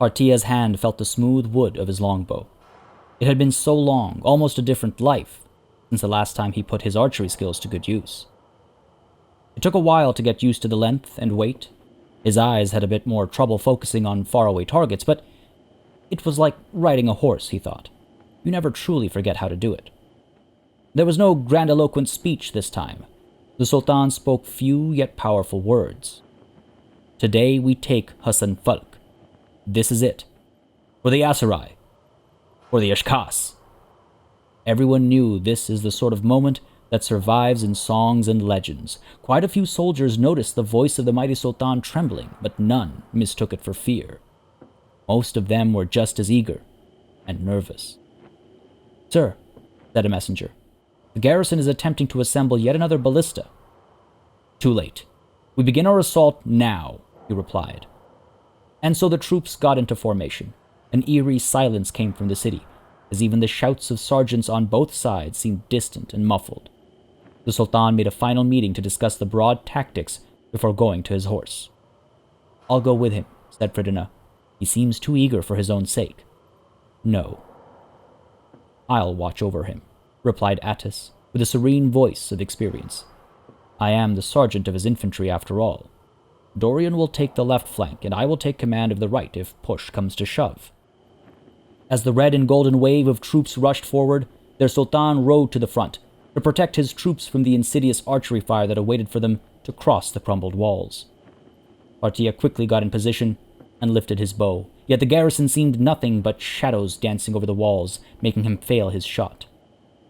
Artia's hand felt the smooth wood of his longbow. It had been so long, almost a different life, since the last time he put his archery skills to good use. It took a while to get used to the length and weight. His eyes had a bit more trouble focusing on faraway targets, but it was like riding a horse, he thought. You never truly forget how to do it. There was no grandiloquent speech this time. The Sultan spoke few yet powerful words. Today we take Hassan Falk. This is it. For the Aserai. For the Ashkas. Everyone knew this is the sort of moment that survives in songs and legends. Quite a few soldiers noticed the voice of the mighty Sultan trembling, but none mistook it for fear. Most of them were just as eager and nervous. "Sir," said a messenger, "the garrison is attempting to assemble yet another ballista." "Too late. We begin our assault now," he replied. And so the troops got into formation. An eerie silence came from the city, as even the shouts of sergeants on both sides seemed distant and muffled. The Sultan made a final meeting to discuss the broad tactics before going to his horse. "I'll go with him," said Fridina. "He seems too eager for his own sake." "No." "I'll watch over him," replied Attis, with a serene voice of experience. "I am the sergeant of his infantry after all. Dorian will take the left flank, and I will take command of the right if push comes to shove." As the red and golden wave of troops rushed forward, their Sultan rode to the front, to protect his troops from the insidious archery fire that awaited for them to cross the crumbled walls. Artia quickly got in position and lifted his bow, yet the garrison seemed nothing but shadows dancing over the walls, making him fail his shot.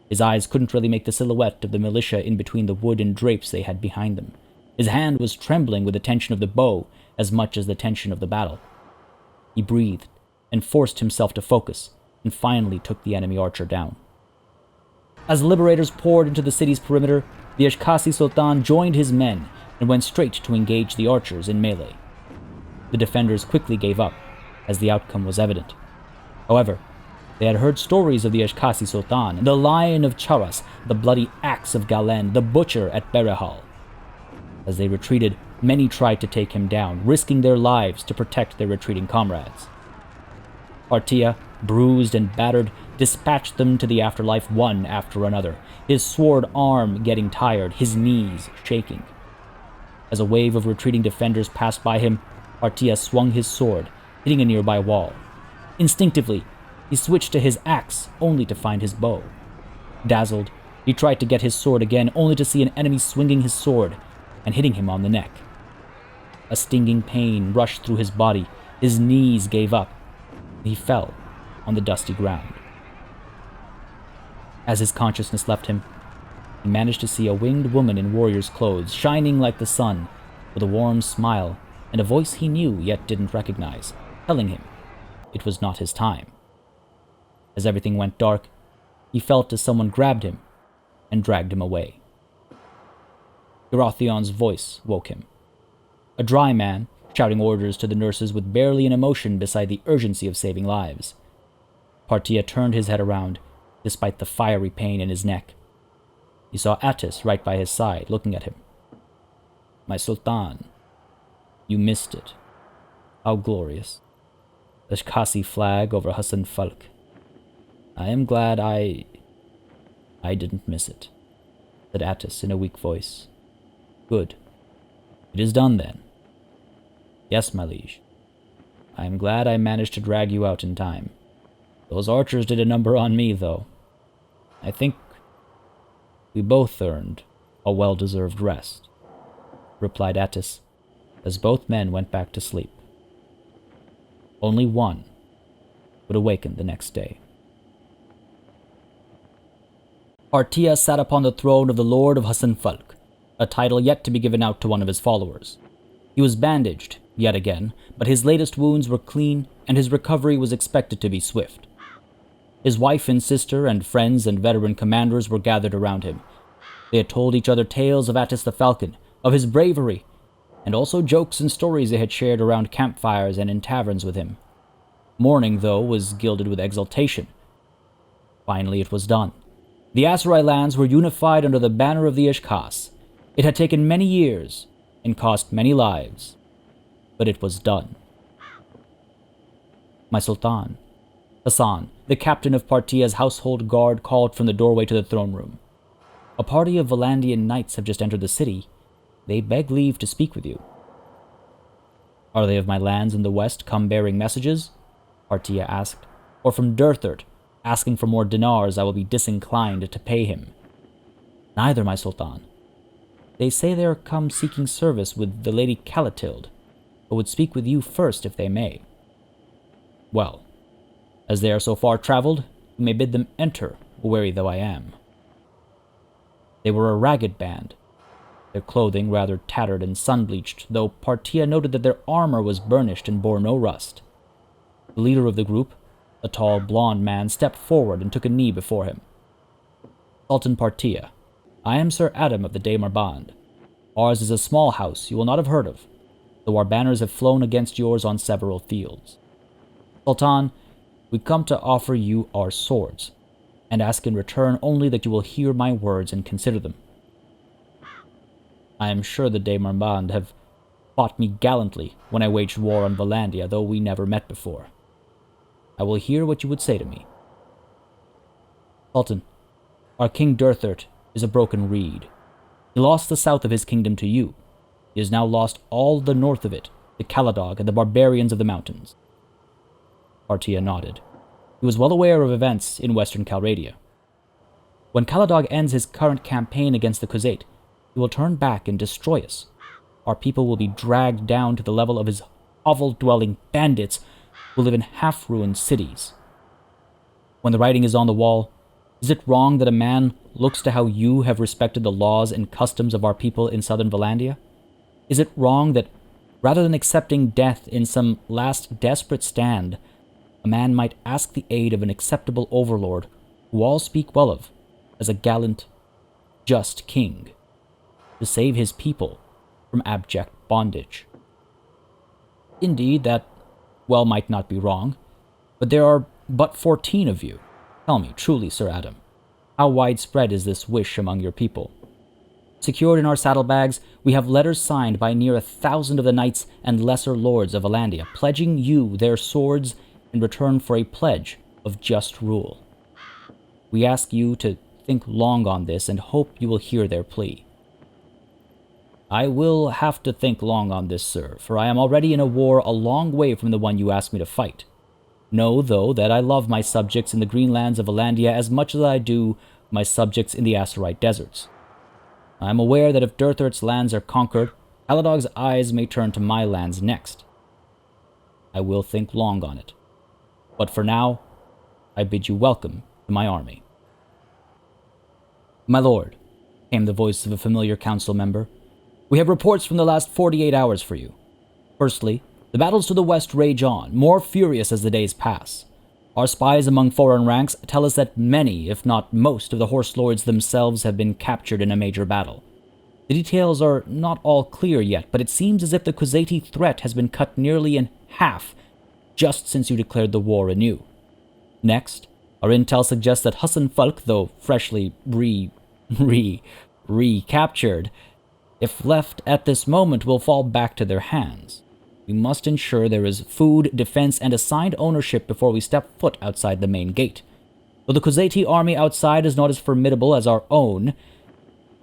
His eyes couldn't really make the silhouette of the militia in between the wood and drapes they had behind them. His hand was trembling with the tension of the bow as much as the tension of the battle. He breathed and forced himself to focus, and finally took the enemy archer down. As the liberators poured into the city's perimeter, the Ashkasi Sultan joined his men and went straight to engage the archers in melee. The defenders quickly gave up, as the outcome was evident. However, they had heard stories of the Ashkasi Sultan, the Lion of Charas, the bloody axe of Galen, the butcher at Berehal. As they retreated, many tried to take him down, risking their lives to protect their retreating comrades. Artia, bruised and battered, dispatched them to the afterlife one after another, his sword arm getting tired, his knees shaking. As a wave of retreating defenders passed by him, Artia swung his sword, hitting a nearby wall. Instinctively, he switched to his axe, only to find his bow. Dazzled, he tried to get his sword again, only to see an enemy swinging his sword and hitting him on the neck. A stinging pain rushed through his body, his knees gave up, and he fell on the dusty ground. As his consciousness left him, he managed to see a winged woman in warrior's clothes, shining like the sun, with a warm smile and a voice he knew yet didn't recognize, telling him it was not his time. As everything went dark, he felt as someone grabbed him and dragged him away. Erothion's voice woke him. A dry man, shouting orders to the nurses with barely an emotion beside the urgency of saving lives. Partia turned his head around, despite the fiery pain in his neck. He saw Attis right by his side, looking at him. "My Sultan, you missed it. How glorious. The Khasi flag over Hassan Falk. I am glad I didn't miss it," said Attis in a weak voice. "Good. It is done then." "Yes, my liege. I am glad I managed to drag you out in time. Those archers did a number on me, though. I think we both earned a well-deserved rest," replied Attis, as both men went back to sleep. Only one would awaken the next day. Artia sat upon the throne of the Lord of Hassan Falk, a title yet to be given out to one of his followers. He was bandaged, yet again, but his latest wounds were clean, and his recovery was expected to be swift. His wife and sister and friends and veteran commanders were gathered around him. They had told each other tales of Attis the Falcon, of his bravery, and also jokes and stories they had shared around campfires and in taverns with him. Mourning, though, was gilded with exultation. Finally it was done. The Aserai lands were unified under the banner of the Ashkas. It had taken many years and cost many lives, but it was done. My Sultan. Hassan, the captain of Partia's household guard, called from the doorway to the throne room. A party of Valandian knights have just entered the city. They beg leave to speak with you. Are they of my lands in the west come bearing messages? Partia asked. Or from Durthert, asking for more dinars I will be disinclined to pay him? Neither, my Sultan. They say they are come seeking service with the Lady Calatilde, but would speak with you first if they may. Well, as they are so far traveled, you may bid them enter, weary though I am. They were a ragged band, their clothing rather tattered and sun-bleached, though Partia noted that their armor was burnished and bore no rust. The leader of the group, a tall, blond man, stepped forward and took a knee before him. Sultan Partia, I am Sir Adam of the Demeraband. Ours is a small house you will not have heard of, though our banners have flown against yours on several fields. Sultan, we come to offer you our swords, and ask in return only that you will hear my words and consider them. I am sure the Demeraband have fought me gallantly when I waged war on Valandia, though we never met before. I will hear what you would say to me. Sultan, our King Durthert is a broken reed. He lost the south of his kingdom to you. He has now lost all the north of it, to Caladog and the barbarians of the mountains. Partia nodded. He was well aware of events in western Calradia. When Caladog ends his current campaign against the Kuzait, he will turn back and destroy us. Our people will be dragged down to the level of his hovel-dwelling bandits who live in half-ruined cities. When the writing is on the wall, is it wrong that a man looks to how you have respected the laws and customs of our people in southern Valandia? Is it wrong that, rather than accepting death in some last desperate stand, a man might ask the aid of an acceptable overlord who all speak well of as a gallant, just king, to save his people from abject bondage? Indeed, that well might not be wrong, but there are but 14 of you. Tell me, truly, Sir Adam, how widespread is this wish among your people? Secured in our saddlebags, we have letters signed by near 1,000 of the knights and lesser lords of Valandia, pledging you their swords in return for a pledge of just rule. We ask you to think long on this and hope you will hear their plea. I will have to think long on this, sir, for I am already in a war a long way from the one you asked me to fight. Know, though, that I love my subjects in the green lands of Valandia as much as I do my subjects in the Aserai deserts. I am aware that if Durthert's lands are conquered, Caladog's eyes may turn to my lands next. I will think long on it. But for now, I bid you welcome to my army. My lord, came the voice of a familiar council member, we have reports from the last 48 hours for you. Firstly, the battles to the west rage on, more furious as the days pass. Our spies among foreign ranks tell us that many, if not most, of the horse lords themselves have been captured in a major battle. The details are not all clear yet, but it seems as if the Kuzaiti threat has been cut nearly in half just since you declared the war anew. Next, our intel suggests that Hassan Falk, though freshly recaptured, if left at this moment, will fall back to their hands. We must ensure there is food, defense, and assigned ownership before we step foot outside the main gate. Though the Kuzaiti army outside is not as formidable as our own,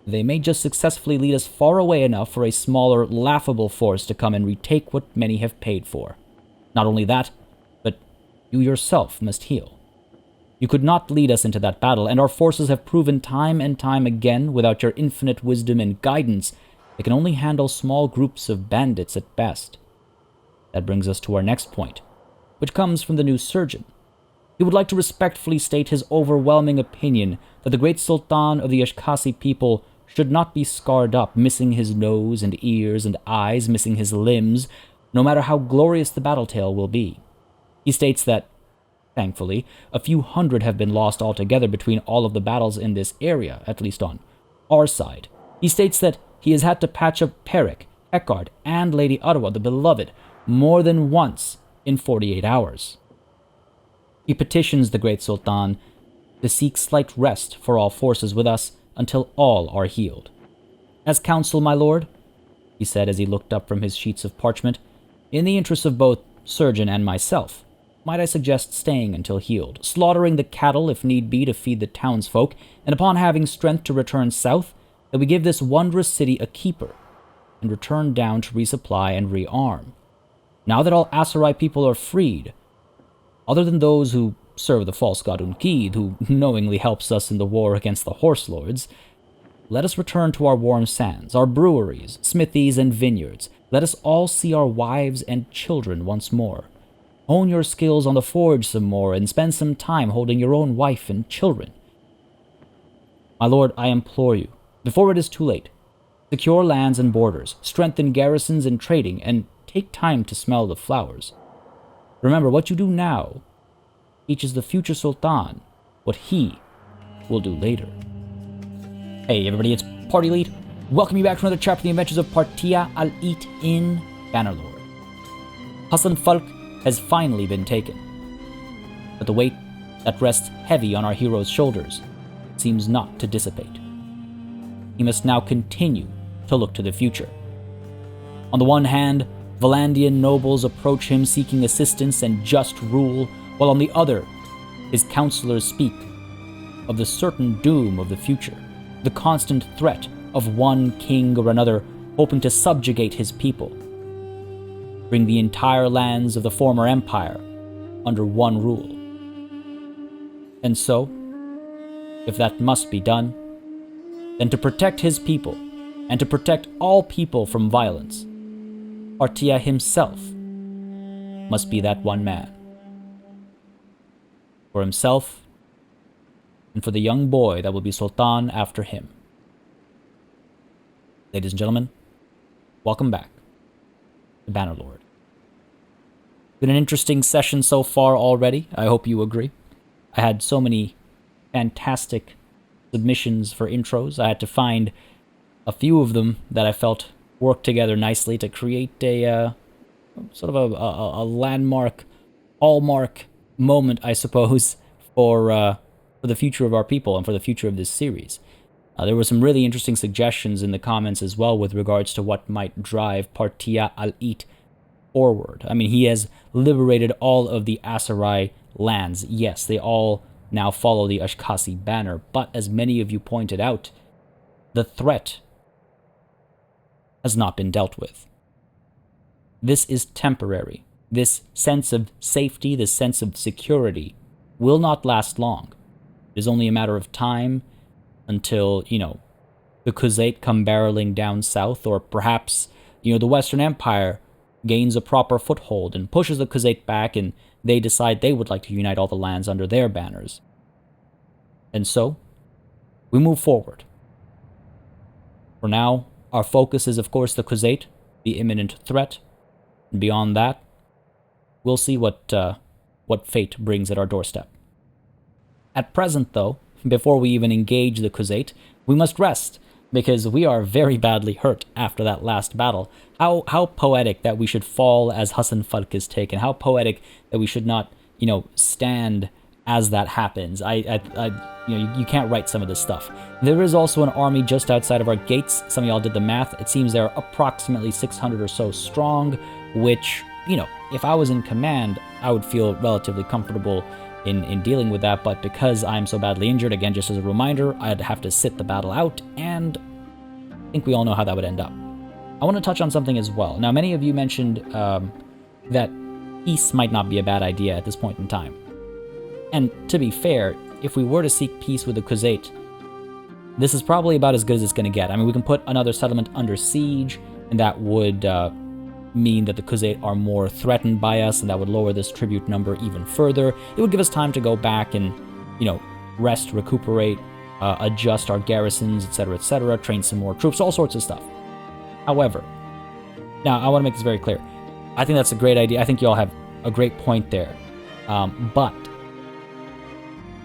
they may just successfully lead us far away enough for a smaller, laughable force to come and retake what many have paid for. Not only that, but you yourself must heal. You could not lead us into that battle, and our forces have proven time and time again, without your infinite wisdom and guidance, they can only handle small groups of bandits at best. That brings us to our next point, which comes from the new surgeon. He would like to respectfully state his overwhelming opinion that the great Sultan of the Ashkasi people should not be scarred up, missing his nose and ears and eyes, missing his limbs, no matter how glorious the battle tale will be. He states that, thankfully, a few hundred have been lost altogether between all of the battles in this area, at least on our side. He states that he has had to patch up Peric, Eckard, and Lady Ottawa, the beloved, more than once in 48 hours. He petitions the great Sultan to seek slight rest for all forces with us until all are healed. As counsel, my lord, he said as he looked up from his sheets of parchment, in the interests of both surgeon and myself, might I suggest staying until healed, slaughtering the cattle if need be to feed the townsfolk, and upon having strength to return south, that we give this wondrous city a keeper, and return down to resupply and rearm. Now that all Aserai people are freed, other than those who serve the false god Unkid, who knowingly helps us in the war against the Horse Lords, let us return to our warm sands, our breweries, smithies, and vineyards. Let us all see our wives and children once more. Hone your skills on the forge some more, and spend some time holding your own wife and children. My lord, I implore you, before it is too late, secure lands and borders, strengthen garrisons and trading, and take time to smell the flowers. Remember, what you do now teaches the future Sultan what he will do later. Hey everybody, it's Party Elite. Welcome you back to another chapter of the adventures of Partia Al-Eat in Bannerlord. Hassan Falk has finally been taken, but the weight that rests heavy on our hero's shoulders seems not to dissipate. He must now continue to look to the future. On the one hand, Valandian nobles approach him seeking assistance and just rule, while on the other, his counselors speak of the certain doom of the future, the constant threat of one king or another hoping to subjugate his people, bring the entire lands of the former empire under one rule. And so, if that must be done, then to protect his people, and to protect all people from violence, Partia himself must be that one man. For himself, and for the young boy that will be Sultan after him. Ladies and gentlemen, welcome back to Bannerlord. Been an interesting session so far already, I hope you agree. I had so many fantastic submissions for intros. I had to find a few of them that I felt worked together nicely to create a sort of a landmark, hallmark moment, I suppose, for the future of our people and for the future of this series. There were some really interesting suggestions in the comments as well with regards to what might drive Partia Al-Eat forward. I mean, he has liberated all of the Aserai lands. Yes, they all now follow the Ashkasi banner, but as many of you pointed out, the threat has not been dealt with. This is temporary. This sense of safety, this sense of security, will not last long. It is only a matter of time until, the Kuzait come barreling down south, or perhaps, the Western Empire gains a proper foothold and pushes the Kuzait back, and they decide they would like to unite all the lands under their banners. And so, we move forward. For now, our focus is, of course, the Kuzait, the imminent threat, and beyond that, we'll see what fate brings at our doorstep. At present, though, before we even engage the Kuzait, we must rest, because we are very badly hurt after that last battle. How poetic that we should fall as Hassan Falk is taken. How poetic that we should not, stand as that happens. You can't write some of this stuff. There is also an army just outside of our gates. Some of y'all did the math. It seems they're approximately 600 or so strong, which, if I was in command, I would feel relatively comfortable in dealing with that, but because I'm so badly injured, again, just as a reminder, I'd have to sit the battle out, and I think we all know how that would end up. I want to touch on something as well. Now, many of you mentioned that peace might not be a bad idea at this point in time. And to be fair, if we were to seek peace with the Kuzait, this is probably about as good as it's going to get. I mean, we can put another settlement under siege, and that would mean that the Kuzait are more threatened by us, and that would lower this tribute number even further. It would give us time to go back and, rest, recuperate, adjust our garrisons, etc., train some more troops, all sorts of stuff. However, now I want to make this very clear. I think that's a great idea. I think you all have a great point there. But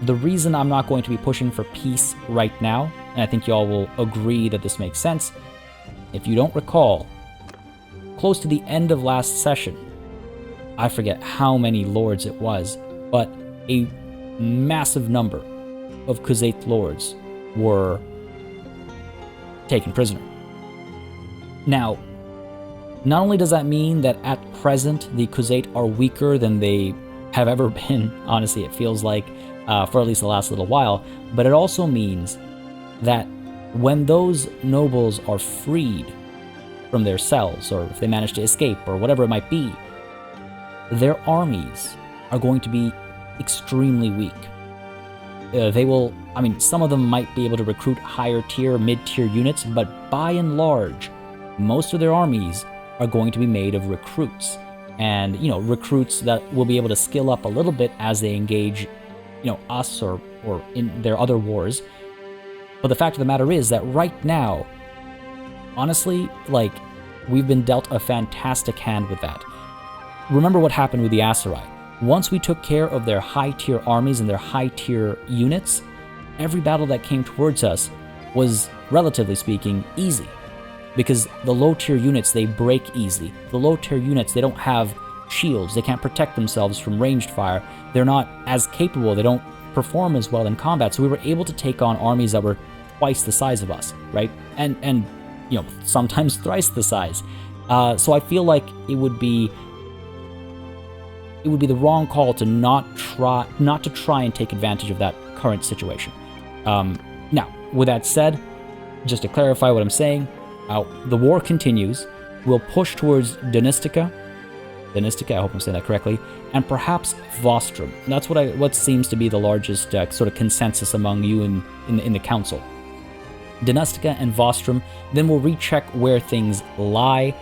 the reason I'm not going to be pushing for peace right now, and I think you all will agree that this makes sense, if you don't recall, close to the end of last session, I forget how many lords it was, but a massive number of Kuzait lords were taken prisoner. Now, not only does that mean that at present the Kuzait are weaker than they have ever been, honestly, it feels like, for at least the last little while. But it also means that when those nobles are freed from their cells, or if they manage to escape, or whatever it might be, their armies are going to be extremely weak. They will, I mean, some of them might be able to recruit higher tier, mid-tier units, but by and large, most of their armies are going to be made of recruits. And, recruits that will be able to skill up a little bit as they engage, us or in their other wars. But the fact of the matter is that right now, honestly, we've been dealt a fantastic hand with that. Remember what happened with the Aserai. Once we took care of their high-tier armies and their high-tier units, every battle that came towards us was, relatively speaking, easy. Because the low-tier units, they break easily. The low-tier units, they don't have shields. They can't protect themselves from ranged fire. They're not as capable. They don't perform as well in combat. So we were able to take on armies that were twice the size of us, right? And sometimes thrice the size. So I feel like it would be the wrong call to not to try and take advantage of that current situation. Now, with that said, just to clarify what I'm saying, the war continues. We'll push towards Donistica, I hope I'm saying that correctly, and perhaps Vostrum. That's what seems to be the largest sort of consensus among you in the council. Donistica and Vostrum. Then we'll recheck where things lie.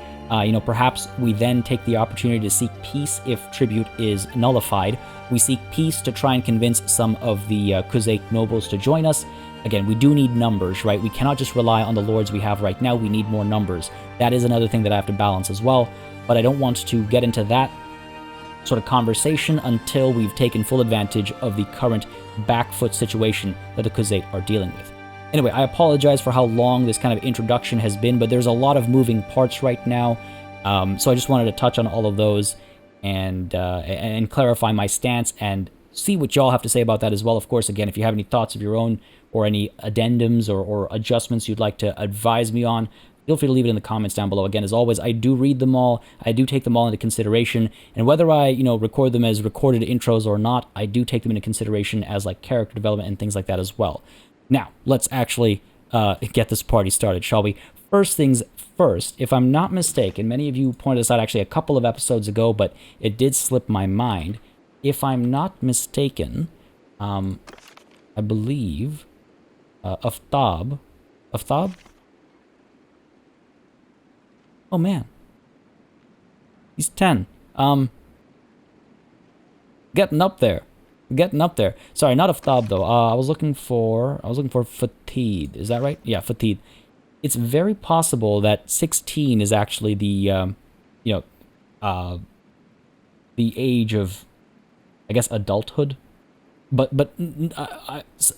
Perhaps we then take the opportunity to seek peace if tribute is nullified. We seek peace to try and convince some of the Kuzait nobles to join us. Again, we do need numbers, right? We cannot just rely on the lords we have right now. We need more numbers. That is another thing that I have to balance as well. But I don't want to get into that sort of conversation until we've taken full advantage of the current backfoot situation that the Kuzait are dealing with. Anyway, I apologize for how long this kind of introduction has been, but there's a lot of moving parts right now. So I just wanted to touch on all of those and clarify my stance and see what y'all have to say about that as well. Of course, again, if you have any thoughts of your own or any addendums or adjustments you'd like to advise me on, feel free to leave it in the comments down below. Again, as always, I do read them all. I do take them all into consideration. And whether I, record them as recorded intros or not, I do take them into consideration as character development and things like that as well. Now, let's actually get this party started, shall we? First things first, if I'm not mistaken, many of you pointed this out actually a couple of episodes ago, but it did slip my mind. If I'm not mistaken, I believe Aftab? Oh man, he's 10. Getting up there. Sorry, not Aftab though. I was looking for Fatid. Is that right? Yeah, Fatid. It's very possible that 16 is actually the age of, I guess, adulthood. But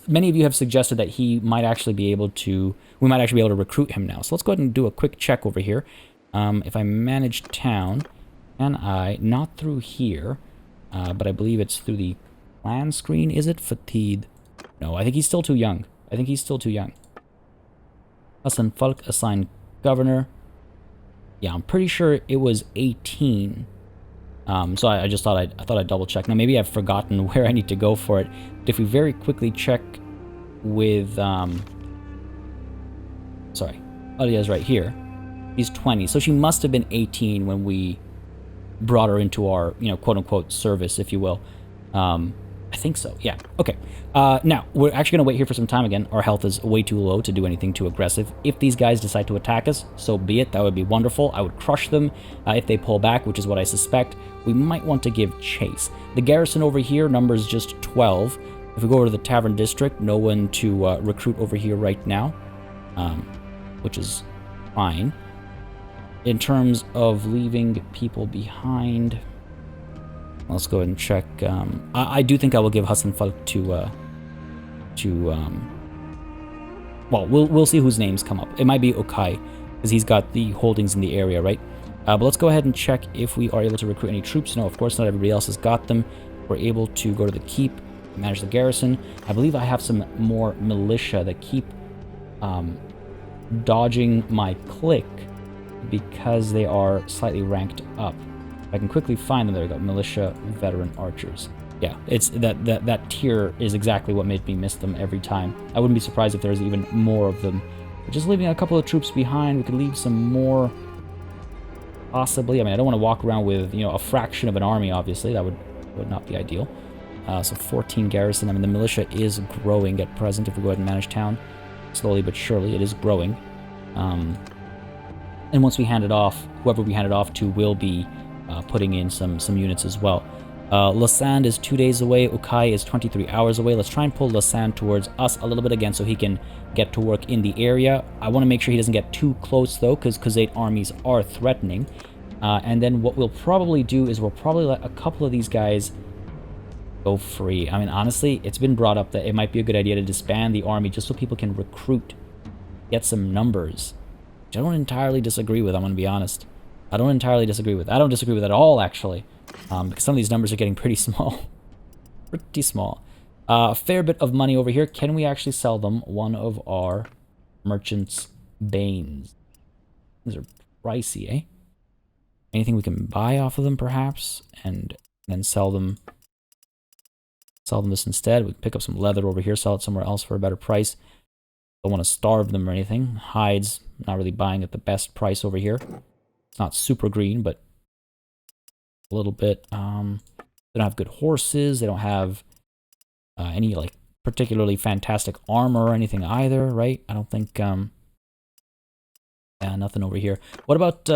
many of you have suggested that we might actually be able to recruit him now. So let's go ahead and do a quick check over here. If I manage town, not through here, but I believe it's through the plan screen. Is it Fatid? No, I think he's still too young. Hassan Falk assigned governor. Yeah, I'm pretty sure it was 18. So I just thought I'd double check. Now maybe I've forgotten where I need to go for it. But if we very quickly check with sorry, Alia's right here. She's 20, so she must have been 18 when we brought her into our, quote unquote service, if you will. I think so. Yeah. Okay. Now we're actually gonna wait here for some time again. Our health is way too low to do anything too aggressive. If these guys decide to attack us, so be it. That would be wonderful. I would crush them. If they pull back, which is what I suspect, we might want to give chase. The garrison over here numbers just 12. If we go over to the tavern district, no one to recruit over here right now, which is fine. In terms of leaving people behind, let's go ahead and check. I do think I will give Hassan Falk well, we'll see whose names come up. It might be Okai, because he's got the holdings in the area, right? But let's go ahead and check if we are able to recruit any troops. No, of course not. Everybody else has got them. We're able to go to the keep, manage the garrison. I believe I have some more militia that keep dodging my click because they are slightly ranked up. If I can quickly find them. There we go. Militia, veteran, archers. Yeah, it's that tier is exactly what made me miss them every time. I wouldn't be surprised if there's even more of them. But just leaving a couple of troops behind, we could leave some more. Possibly. I mean, I don't want to walk around with, you know, a fraction of an army, obviously. That would not be ideal. So 14 garrison. I mean, the militia is growing at present if we go ahead and manage town. Slowly but surely, it is growing. And once we hand it off, whoever we hand it off to will be putting in some units as well. Lausanne is 2 days away. Ukai is 23 hours away. Let's try and pull Lausanne towards us a little bit again so he can get to work in the area. I want to make sure he doesn't get too close, though, because Kuzait armies are threatening. And then what we'll probably do is we'll probably let a couple of these guys go free. I mean, honestly, it's been brought up that it might be a good idea to disband the army just so people can recruit, get some numbers. Which I don't entirely disagree with, I'm going to be honest. I don't entirely disagree with. I don't disagree with it at all, actually. Because some of these numbers are getting pretty small. Pretty small. A fair bit of money over here. Can we actually sell them one of our merchants' banes? These are pricey, eh? Anything we can buy off of them, perhaps? And then sell them. Sell them this instead. We can pick up some leather over here, sell it somewhere else for a better price. Don't want to starve them or anything. Hides, not really buying at the best price over here. It's not super green, but a little bit. They don't have good horses. They don't have any like particularly fantastic armor or anything either, right? I don't think. Yeah, nothing over here. What about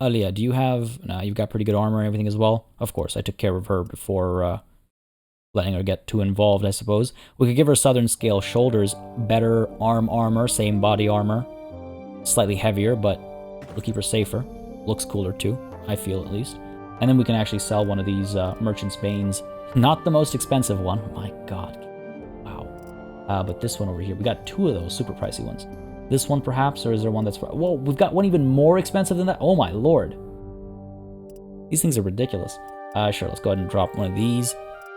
Alia? Do you have? No, you've got pretty good armor and everything as well. Of course, I took care of her before letting her get too involved, I suppose. We could give her southern scale shoulders, better armor, same body armor, slightly heavier, but we'll keep her safer. Looks cooler too, I feel at least. And then we can actually sell one of these Merchant's Banes. Not the most expensive one. My god. Wow. But this one over here. We got two of those super pricey ones. This one perhaps, or is there one that's... Whoa, we've got one even more expensive than that? Oh my lord. These things are ridiculous. Sure, let's go ahead and drop one of these.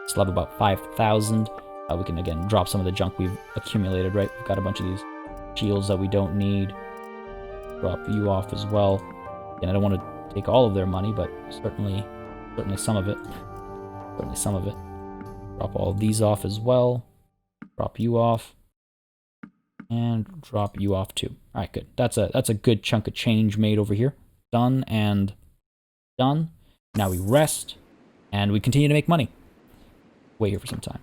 Still have about 5,000. We can, again, drop some of the junk we've accumulated, right? We've got a bunch of these shields that we don't need. Drop you off as well. And I don't want to take all of their money, but certainly some of it. Certainly some of it. Drop all of these off as well. Drop you off. And drop you off too. Alright, good. That's a good chunk of change made over here. Done and done. Now we rest, and we continue to make money. Wait here for some time.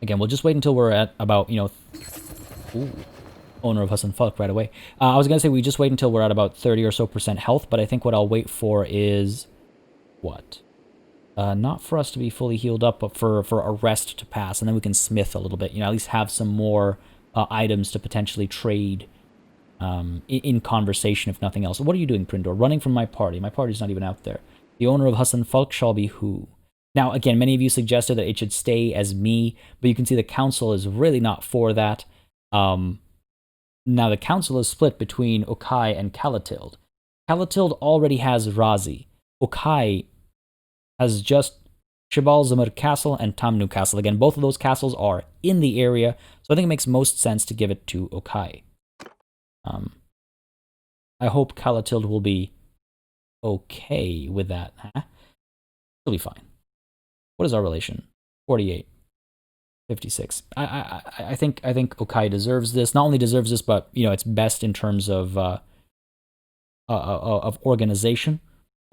Again, we'll just wait until we're at about, you know... Ooh. Owner of Hassan Falk right away. I was going to say we just wait until we're at about 30 or so % health, but I think what I'll wait for is... What? Not for us to be fully healed up, but for a rest to pass, and then we can smith a little bit. You know, at least have some more items to potentially trade in conversation, if nothing else. What are you doing, Prindor? Running from my party. My party's not even out there. The owner of Hassan Falk shall be who? Now, again, many of you suggested that it should stay as me, but you can see the council is really not for that. Now, the council is split between Ukai and Kalatild. Kalatild already has Razi. Ukai has just Shibal Zamir Castle and Tamnu Castle. Again, both of those castles are in the area, so I think it makes most sense to give it to Ukai. I hope Kalatild will be okay with that. Huh? He'll be fine. What is our relation? 48. 56. I think Ukai deserves this. Not only deserves this, but you know, it's best in terms of organization.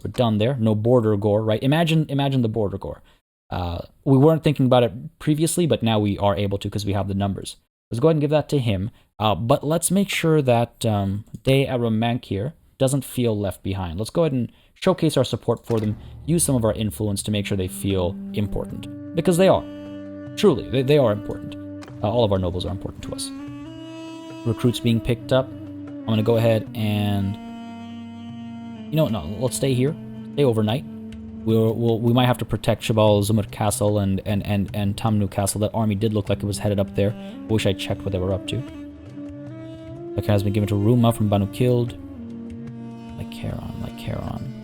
We're done there. No border gore, right? Imagine the border gore. We weren't thinking about it previously, but now we are able to because we have the numbers. Let's go ahead and give that to him. But let's make sure that De Aramank here doesn't feel left behind. Let's go ahead and showcase our support for them. Use some of our influence to make sure they feel important. Because they are. Truly, they are important. All of our nobles are important to us. Recruits being picked up. I'm going to go ahead and... You know what? No, let's stay here. Stay overnight. We might have to protect Shabal Zumur Castle and Tamnu Castle. That army did look like it was headed up there. I wish I checked what they were up to. That has been given to Ruma from Banu Killed. Like Charon.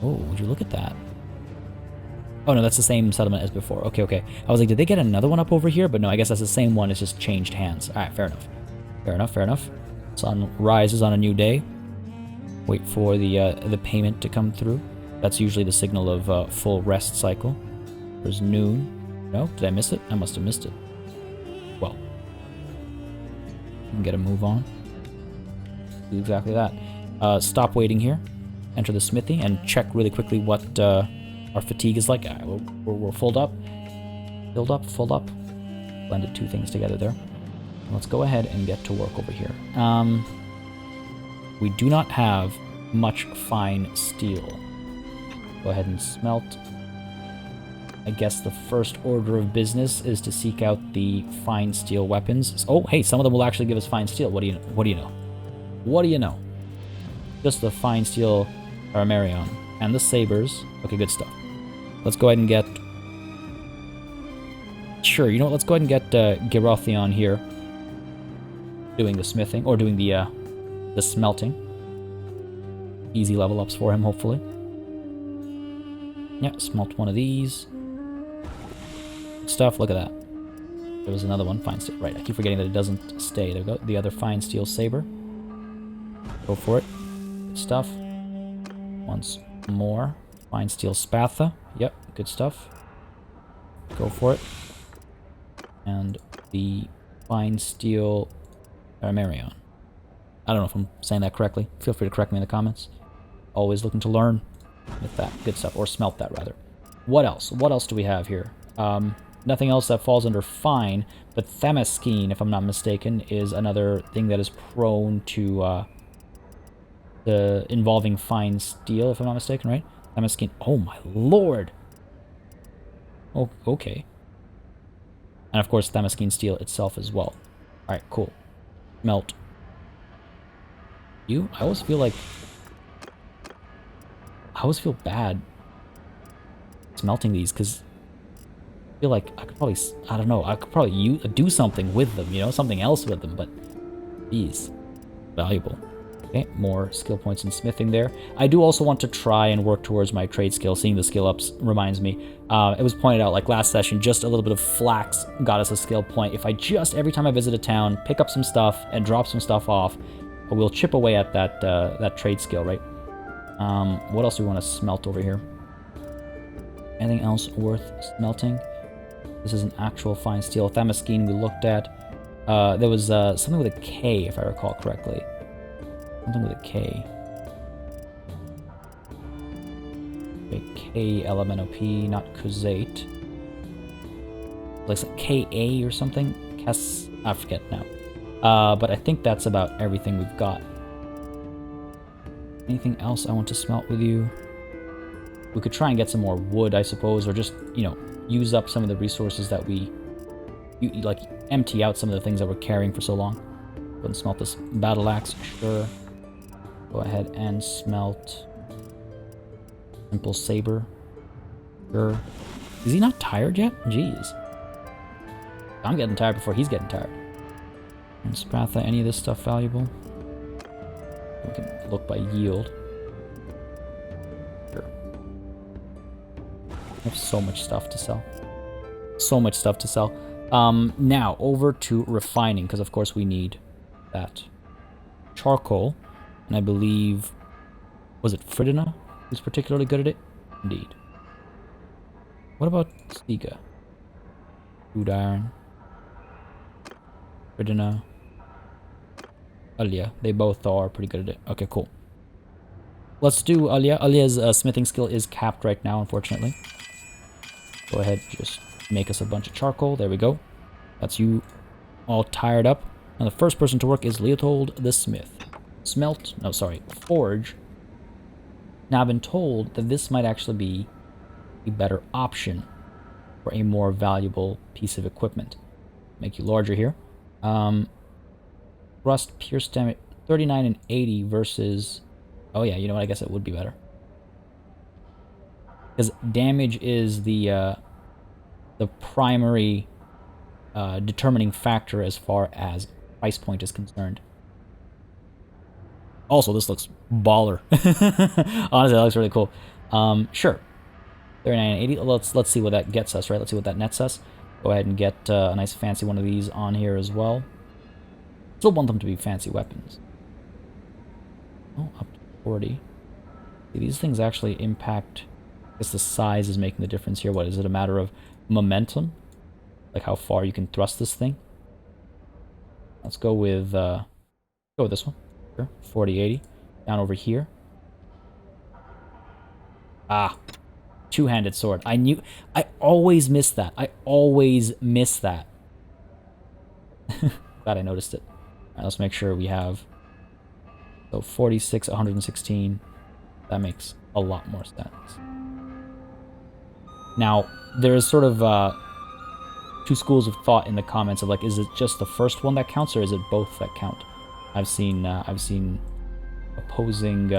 Oh, would you look at that? Oh no, that's the same settlement as before. Okay. I was like, did they get another one up over here? But no, I guess that's the same one. It's just changed hands. Alright, fair enough. Fair enough. Sun rises on a new day. Wait for the payment to come through. That's usually the signal of full rest cycle. There's noon. No? Did I miss it? I must have missed it. Well. We can get a move on. Do exactly that. Stop waiting here. Enter the smithy and check really quickly what our fatigue is like. We're filled up. Filled up, full up. Blended two things together there. Let's go ahead and get to work over here. We do not have much fine steel. Go ahead and smelt. I guess the first order of business is to seek out the fine steel weapons. Oh, hey, some of them will actually give us fine steel. What do you know? What do you know? What do you know? Just the fine steel Aramarion and the sabers. Okay, good stuff. Let's go ahead and get... Sure, you know what? Let's go ahead and get Gerothion here doing the smithing, or doing the smelting. Easy level ups for him, hopefully. Yeah, smelt one of these. Good stuff, look at that. There was another one, fine steel. Right, I keep forgetting that it doesn't stay. There we go, the other fine steel saber. Go for it. Good stuff. Once more. Fine steel spatha. Yep, good stuff. Go for it. And the fine steel Aramarion. I don't know if I'm saying that correctly. Feel free to correct me in the comments. Always looking to learn with that. Good stuff. Or smelt that, rather. What else? What else do we have here? Nothing else that falls under fine, but Themyscene, if I'm not mistaken, is another thing that is prone to the involving fine steel, if I'm not mistaken, right? Themyscene. Oh my lord! Oh, okay. And of course, Themyscene steel itself as well. Alright, cool. Melt. I always feel like... I always feel bad smelting these, because I feel like I could probably... I don't know, I could probably do something with them, you know? Something else with them, but... These. Valuable. Okay, more skill points in smithing there. I do also want to try and work towards my trade skill. Seeing the skill ups reminds me. It was pointed out, like last session, just a little bit of flax got us a skill point. If I just, every time I visit a town, pick up some stuff and drop some stuff off, we'll chip away at that that trade skill, right? What else do we want to smelt over here? Anything else worth smelting? This is an actual fine steel. Themyscene we looked at. There was something with a K, if I recall correctly. Something with a K. Okay, K-L-M-N-O-P, not Kuzait. Like K-A or something? I forget now. But I think that's about everything we've got. Anything else I want to smelt with you? We could try and get some more wood, I suppose, or just, you know, use up some of the resources that we... like, empty out some of the things that we're carrying for so long. Go ahead and smelt this battle axe, sure. Go ahead and smelt... Simple saber. Sure. Is he not tired yet? Jeez. I'm getting tired before he's getting tired. And Spratha, any of this stuff valuable? We can look by yield. Sure. I have so much stuff to sell. So much stuff to sell. Now, over to refining, because of course we need that. Charcoal. And I believe... Was it Fridina who's particularly good at it? Indeed. What about Stiga? Food iron. Fridina. Alia. They both are pretty good at it. Okay, cool. Let's do Alia. Alia's smithing skill is capped right now, unfortunately. Go ahead, just make us a bunch of charcoal. There we go. That's you all tired up. Now the first person to work is Leopold the Smith. Forge. Now I've been told that this might actually be a better option for a more valuable piece of equipment. Make you larger here. Rust, pierce damage, 39 and 80 versus... Oh yeah, you know what, I guess it would be better. Because damage is the primary determining factor as far as price point is concerned. Also, this looks baller. Honestly, that looks really cool. Sure. 39 and 80. Let's see what that gets us, right? Let's see what that nets us. Go ahead and get a nice fancy one of these on here as well. Still want them to be fancy weapons. Oh, up 40. See, these things actually impact... I guess the size is making the difference here. What, is it a matter of momentum? Like how far you can thrust this thing? Let's go with this one. Sure. 40-80. Down over here. Ah. Two-handed sword. I always miss that. I always miss that. Glad I noticed it. Alright, let's make sure we have... So 46, 116. That makes a lot more sense. Now, there's sort of two schools of thought in the comments of like, is it just the first one that counts or is it both that count? I've seen opposing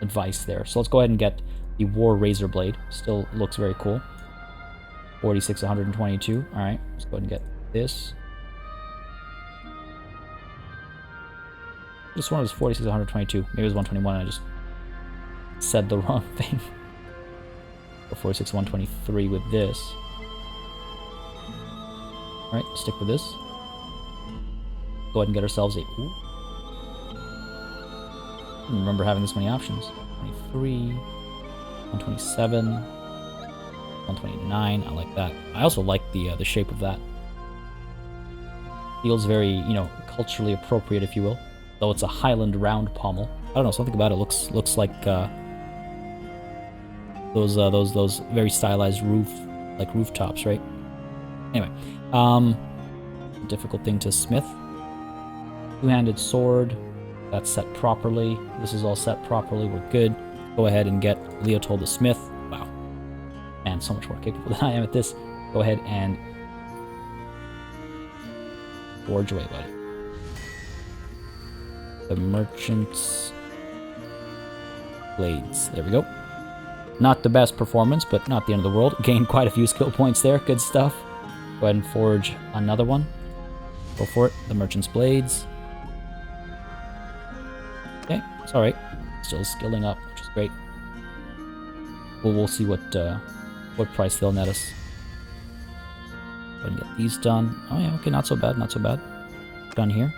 advice there. So let's go ahead and get the War Razor Blade. Still looks very cool. 46, 122. All right, let's go ahead and get this. This one was 46, 122. Maybe it was 121 and I just said the wrong thing. 46, 123 with this. Alright, stick with this. Go ahead and get ourselves a... Ooh. I don't remember having this many options. 23, 127, 129. I like that. I also like the shape of that. Feels very, you know, culturally appropriate, if you will. Though it's a Highland round pommel. I don't know, something about it looks like those very stylized rooftops, right? Anyway, difficult thing to smith. Two-handed sword. That's set properly. This is all set properly. We're good. Go ahead and get Leotold the Smith. Wow. Man, so much more capable than I am at this. Go ahead and forge away, buddy. The Merchant's Blades. There we go. Not the best performance, but not the end of the world. Gained quite a few skill points there. Good stuff. Go ahead and forge another one. Go for it. The Merchant's Blades. Okay, it's alright. Still skilling up, which is great. Well, we'll see what price they'll net us. Go ahead and get these done. Oh yeah, okay, not so bad, not so bad. Done here.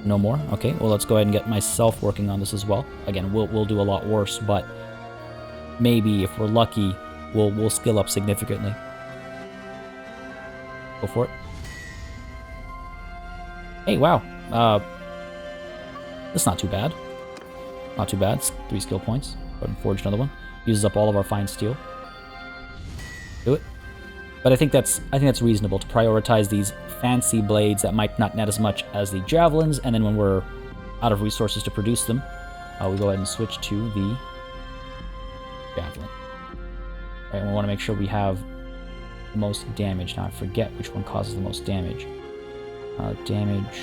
No more. Okay, well let's go ahead and get myself working on this as well. Again, we'll do a lot worse, but maybe if we're lucky, we'll skill up significantly. Go for it. Hey, wow. That's not too bad. Not too bad. It's 3 skill points. Go ahead and forge another one. Uses up all of our fine steel. Do it. But I think that's reasonable to prioritize these fancy blades that might not net as much as the javelins, and then when we're out of resources to produce them, we go ahead and switch to the javelin. Right, and we want to make sure we have the most damage. Now I forget which one causes the most damage. Damage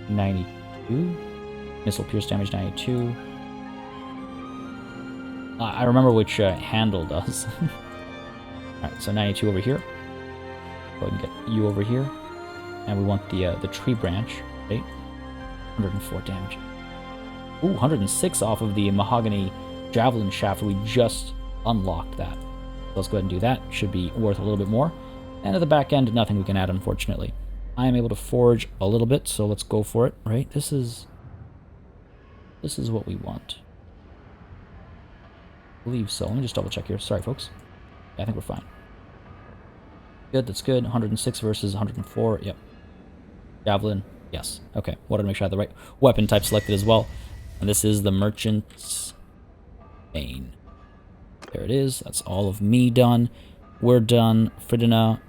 92. Missile pierce damage 92. I remember which handle does. Alright, so 92 over here. Go ahead and get you over here. And we want the tree branch, right? 104 damage. Ooh, 106 off of the mahogany javelin shaft. We just unlocked that. So let's go ahead and do that. Should be worth a little bit more. And at the back end, nothing we can add, unfortunately. I am able to forge a little bit, so let's go for it, right? This is what we want. I believe so. Let me just double check here. Sorry, folks. Yeah, I think we're fine. Good, that's good. 106 versus 104. Yep. Javelin. Yes. Okay. Wanted to make sure I had the right weapon type selected as well. And this is the Merchant's Bane. There it is. That's all of me done. We're done. Fridina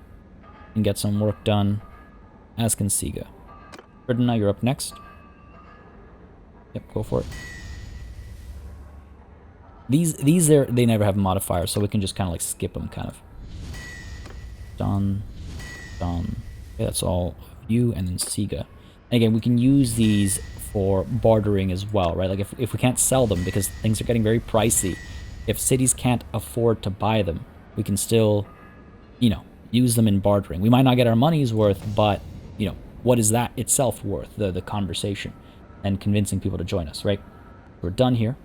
can get some work done, as can Siga. Fridina, you're up next. Yep, go for it. These they never have modifiers, so we can just kind of like skip them, kind of. Done. Done. Okay, that's all of you, and then Siga. And again, we can use these for bartering as well, right? Like if we can't sell them because things are getting very pricey, if cities can't afford to buy them, we can still, you know, use them in bartering. We might not get our money's worth, but, you know, what is that itself worth, the conversation, and convincing people to join us, right? We're done here.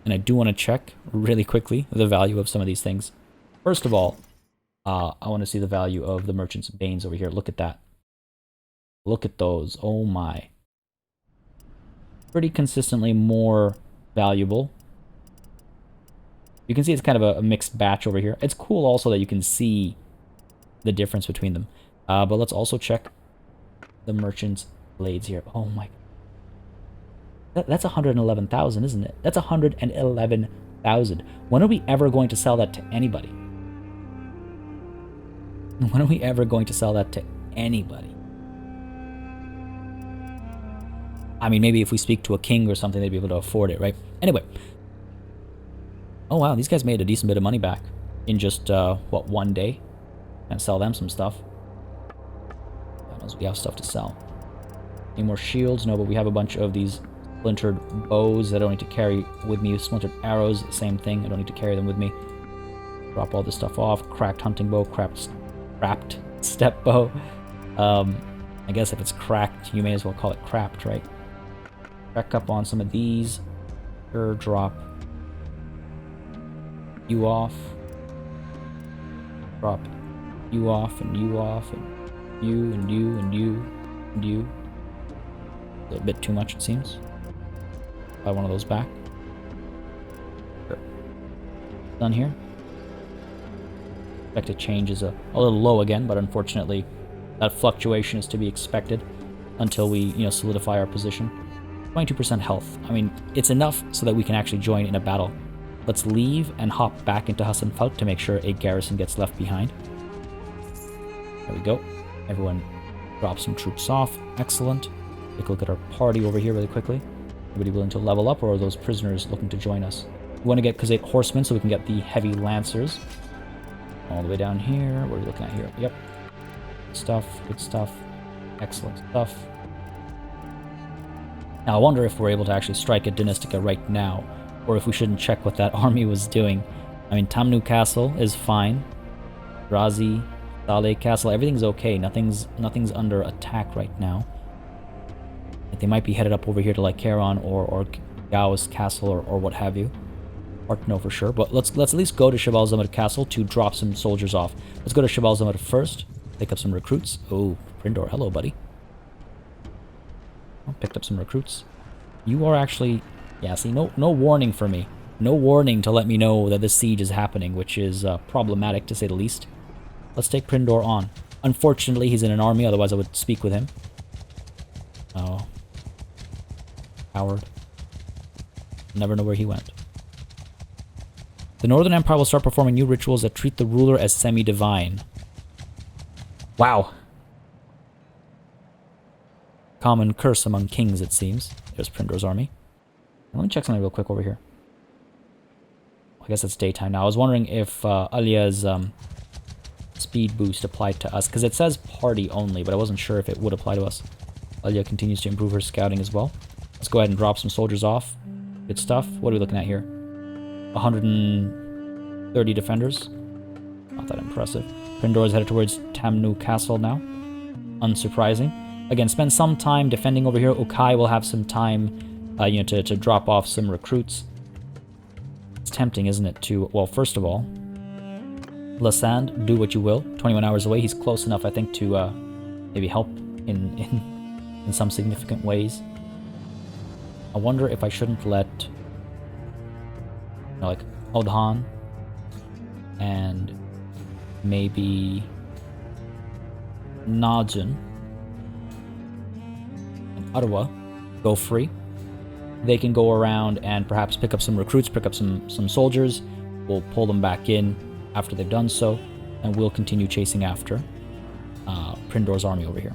And I do want to check really quickly the value of some of these things. First of all, I want to see the value of the Merchant's Banes over here. Look at that. Look at those. Oh my. pretty consistently more valuable. You can see it's kind of a mixed batch over here. It's cool also that you can see the difference between them. But let's also check the merchant's blades here. Oh my... That's 111,000, isn't it? That's 111,000. When are we ever going to sell that to anybody? When are we ever going to sell that to anybody? I mean, maybe if we speak to a king or something, they'd be able to afford it, right? Anyway. Oh, wow, these guys made a decent bit of money back in just, what, one day? And sell them some stuff. We have stuff to sell. Any more shields? No, but we have a bunch of these splintered bows that I don't need to carry with me. Splintered arrows, same thing. I don't need to carry them with me. Drop all this stuff off. Cracked hunting bow, cracked step bow. I guess if it's cracked, you may as well call it crapped, right? Crack up on some of these. Sure, drop you off. Drop you off, and you off, and you, and you, and you, and you. A little bit too much, it seems. Buy one of those back. Sure. Done here. Expected change is a little low again, but unfortunately that fluctuation is to be expected until we, solidify our position. 22% health. I mean, it's enough so that we can actually join in a battle. Let's leave and hop back into Hassenfeld to make sure a garrison gets left behind. There we go. Everyone drop some troops off. Excellent. Take a look at our party over here really quickly. Anybody willing to level up, or are those prisoners looking to join us? We want to get Kuzait horsemen so we can get the heavy lancers. All the way down here. What are we looking at here? Yep. Good stuff. Good stuff. Excellent stuff. Now, I wonder if we're able to actually strike at Dynistica right now, or if we shouldn't check what that army was doing. I mean, Tamnu Castle is fine. Razi, Saleh Castle, everything's okay. Nothing's under attack right now. They might be headed up over here to like Charon or Gao's Castle or what have you. Hard to know for sure, but let's at least go to Shabal Zamad Castle to drop some soldiers off. Let's go to Shabal Zamad first. Pick up some recruits. Oh, Prindor, hello, buddy. Oh, picked up some recruits. You are actually... Yeah, see, no warning for me. No warning to let me know that this siege is happening, which is problematic to say the least. Let's take Prindor on. Unfortunately, he's in an army, otherwise I would speak with him. Oh. Howard. Never know where he went. The Northern Empire will start performing new rituals that treat the ruler as semi-divine. Wow. Common curse among kings, it seems. There's Prindor's army. Let me check something real quick over here. I guess it's daytime now. I was wondering if Alia's speed boost applied to us, because it says party only, but I wasn't sure if it would apply to us. Alia continues to improve her scouting as well. Let's go ahead and drop some soldiers off. Good stuff. What are we looking at here? 130 defenders. Not that impressive. Prindor is headed towards Tamnu Castle now. Unsurprising. Again, spend some time defending over here. Ukai will have some time, to drop off some recruits. It's tempting, isn't it, to... Well, first of all, Lasand, do what you will. 21 hours away. He's close enough, I think, to maybe help in some significant ways. I wonder if I shouldn't let, like, Odhan and maybe Najin and Arwa go free. They can go around and perhaps pick up some recruits, pick up some soldiers. We'll pull them back in after they've done so, and we'll continue chasing after Prindor's army over here.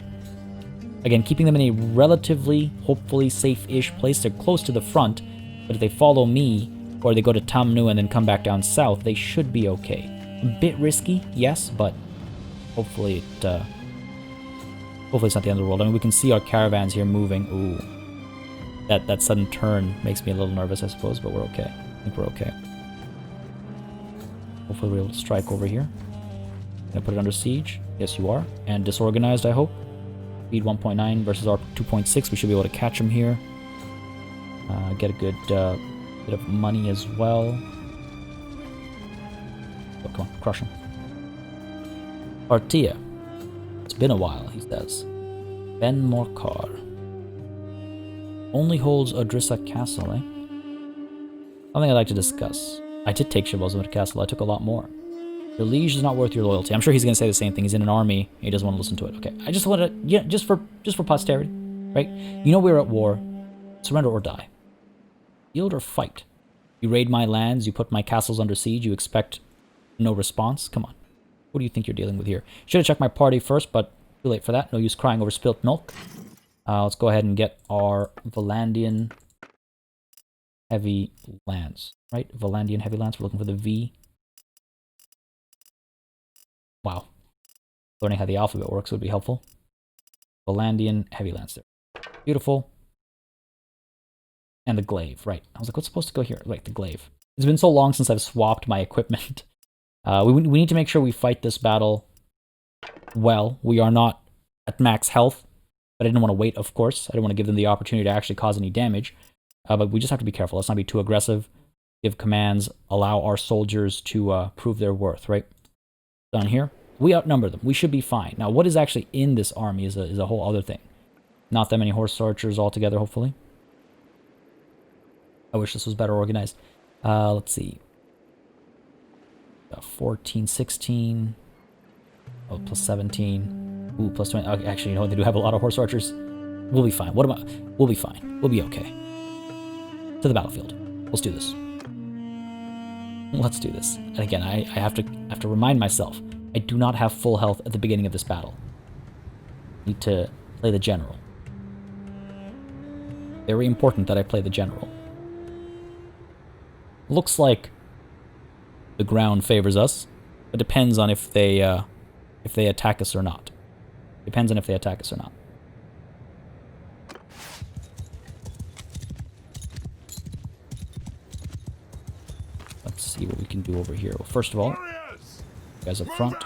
Again, keeping them in a relatively, hopefully safe-ish place. They're close to the front, but if they follow me, or they go to Tamnu and then come back down south, they should be okay. A bit risky, yes, but hopefully it's not the end of the world. I mean, we can see our caravans here moving. Ooh. That sudden turn makes me a little nervous, I suppose, but we're okay. I think we're okay. Hopefully we're able to strike over here. Gonna put it under siege. Yes, you are. And disorganized, I hope. Speed 1.9 versus our 2.6. We should be able to catch him here. Get a good bit of money as well. Oh, come on, crush him. Artia. It's been a while, he says. Ben Morcar. Only holds Odrissa Castle, eh? Something I'd like to discuss. I did take Shabozumet Castle. I took a lot more. Your liege is not worth your loyalty. I'm sure he's going to say the same thing. He's in an army. He doesn't want to listen to it. Okay. I just wanted to, yeah, just for posterity, right? You know we're at war. Surrender or die. Yield or fight. You raid my lands. You put my castles under siege. You expect no response. Come on. What do you think you're dealing with here? Should have checked my party first, but too late for that. No use crying over spilt milk. Let's go ahead and get our Valandian heavy lands, right? Valandian heavy lands. We're looking for the V. Wow. Learning how the alphabet works would be helpful. Valandian heavy lands there. Beautiful. And the glaive, right. I was like, what's supposed to go here? Right, the glaive. It's been so long since I've swapped my equipment. We need to make sure we fight this battle well. We are not at max health, but I didn't want to wait, of course. I didn't want to give them the opportunity to actually cause any damage. But we just have to be careful. Let's not be too aggressive. Give commands. Allow our soldiers to prove their worth, right? Down here. We outnumber them. We should be fine. Now, what is actually in this army is a whole other thing. Not that many horse archers altogether, hopefully. I wish this was better organized. Let's see. 14, 16. Oh, plus 17. Ooh, plus 20. Okay, actually, you know what? They do have a lot of horse archers. We'll be fine. We'll be fine. We'll be okay. To the battlefield. Let's do this. Let's do this. And again, I have to remind myself, I do not have full health at the beginning of this battle. I need to play the general. Very important that I play the general. Looks like the ground favors us. It depends on if they attack us or not. Depends on if they attack us or not. Let's see what we can do over here. Well, first of all, guys up front.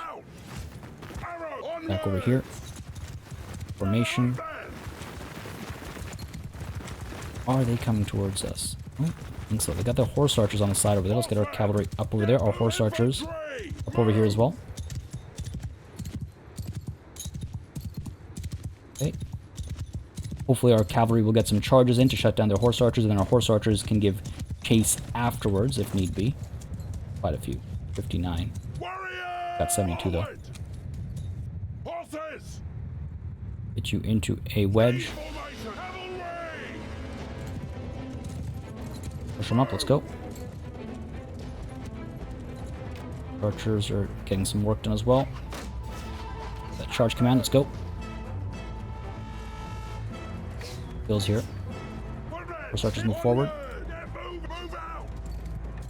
Back over here. Formation. Are they coming towards us? Oh, I think so. They got their horse archers on the side over there. Let's get our cavalry up over there. Our horse archers up over here as well. Okay. Hopefully our cavalry will get some charges in to shut down their horse archers, and then our horse archers can give chase afterwards if need be. Quite a few. 59. Got 72 though. Get you into a wedge. Push them up, let's go. Archers are getting some work done as well. That charge command, let's go. Bills here. Horse archers move forward.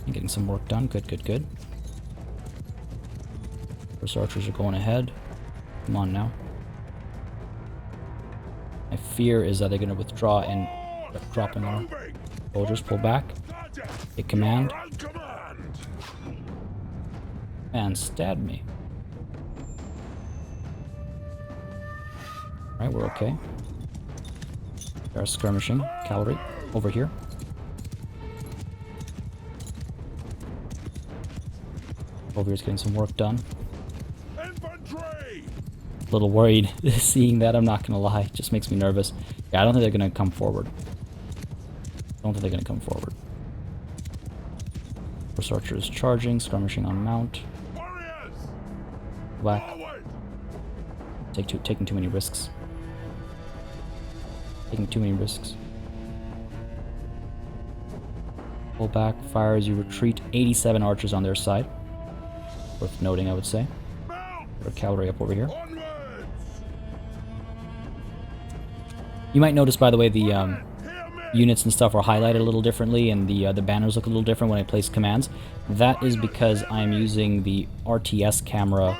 And getting some work done, good, good, good. Horse archers are going ahead. Come on now. My fear is that they're going to withdraw and drop in our soldiers. Pull back. Take command. And stab me. Alright, we're okay. They're skirmishing. Cavalry. Over here. Over here's getting some work done. A little worried seeing that, I'm not gonna lie. It just makes me nervous. Yeah, I don't think they're gonna come forward. Horse archers charging, skirmishing on mount. Whack. Taking too many risks. Pull back, fire as you retreat. 87 archers on their side. Worth noting, I would say. Our cavalry up over here. You might notice, by the way, the units and stuff are highlighted a little differently, and the banners look a little different when I place commands. That is because I'm using the RTS camera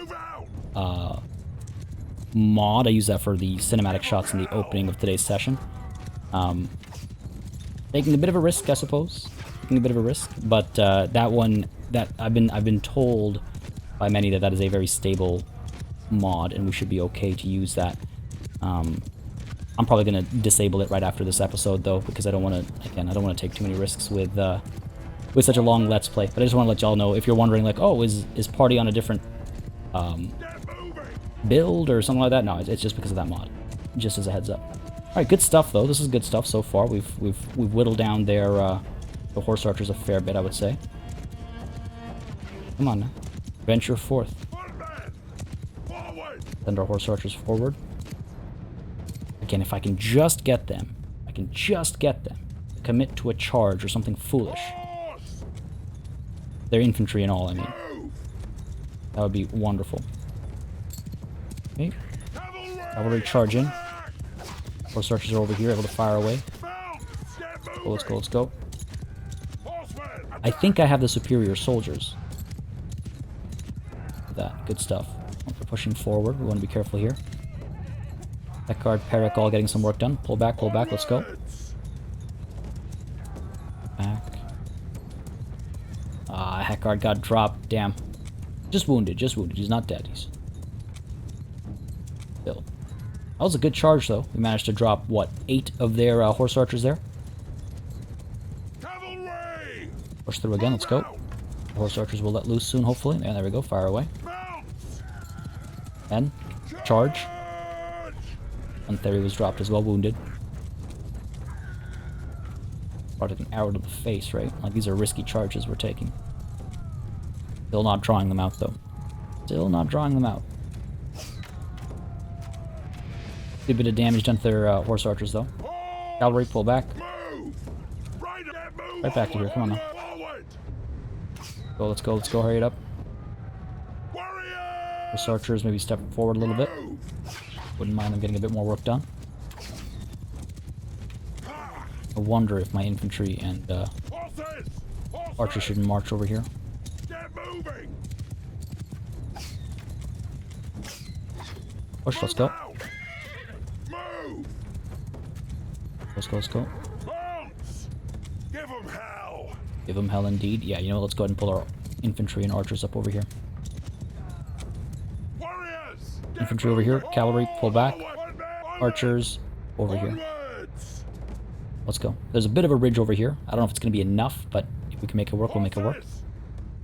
mod. I use that for the cinematic shots in the opening of today's session. Taking a bit of a risk, I suppose. But that one, that I've been told by many that is a very stable mod, and we should be okay to use that. I'm probably going to disable it right after this episode, though, because I don't want to take too many risks with such a long Let's Play. But I just want to let y'all know, if you're wondering, like, oh, is party on a different build or something like that? No, it's just because of that mod. Just as a heads up. Alright, good stuff though. This is good stuff so far. We've whittled down their the horse archers a fair bit, I would say. Come on now. Venture forth. Send our horse archers forward. Again, if I can just get them, to commit to a charge or something foolish. Their infantry and all, I mean. That would be wonderful. Okay. Cavalry charge in. Horse archers are over here, able to fire away. Oh, let's go, let's go. I think I have the superior soldiers. That, good stuff. We're pushing forward, we want to be careful here. Eckhard, Perek all getting some work done. Pull back, let's go. Back. Ah, Eckhard got dropped, damn. Just wounded, he's not dead, he's... Still. That was a good charge, though. We managed to drop, what, 8 of their horse archers there? Cavalry! Push through again, let's go. The horse archers will let loose soon, hopefully. And there we go, fire away. And, charge. And Theory was dropped as well, wounded. Brought an arrow to the face, right? Like, these are risky charges we're taking. Still not drawing them out, though. Still not drawing them out. A bit of damage done to their horse archers, though. Cavalry, pull back. Right back to here, come on now. Go, let's go, hurry it up. Horse archers, maybe step forward a little bit. Wouldn't mind them getting a bit more work done. I wonder if my infantry and archers should march over here. Push, let's go. Let's go. Give them hell indeed. Yeah, you know what, let's go ahead and pull our infantry and archers up over here. Infantry over here, cavalry, pull back. Archers, over here. Let's go. There's a bit of a ridge over here. I don't know if it's going to be enough, but if we can make it work, we'll make it work.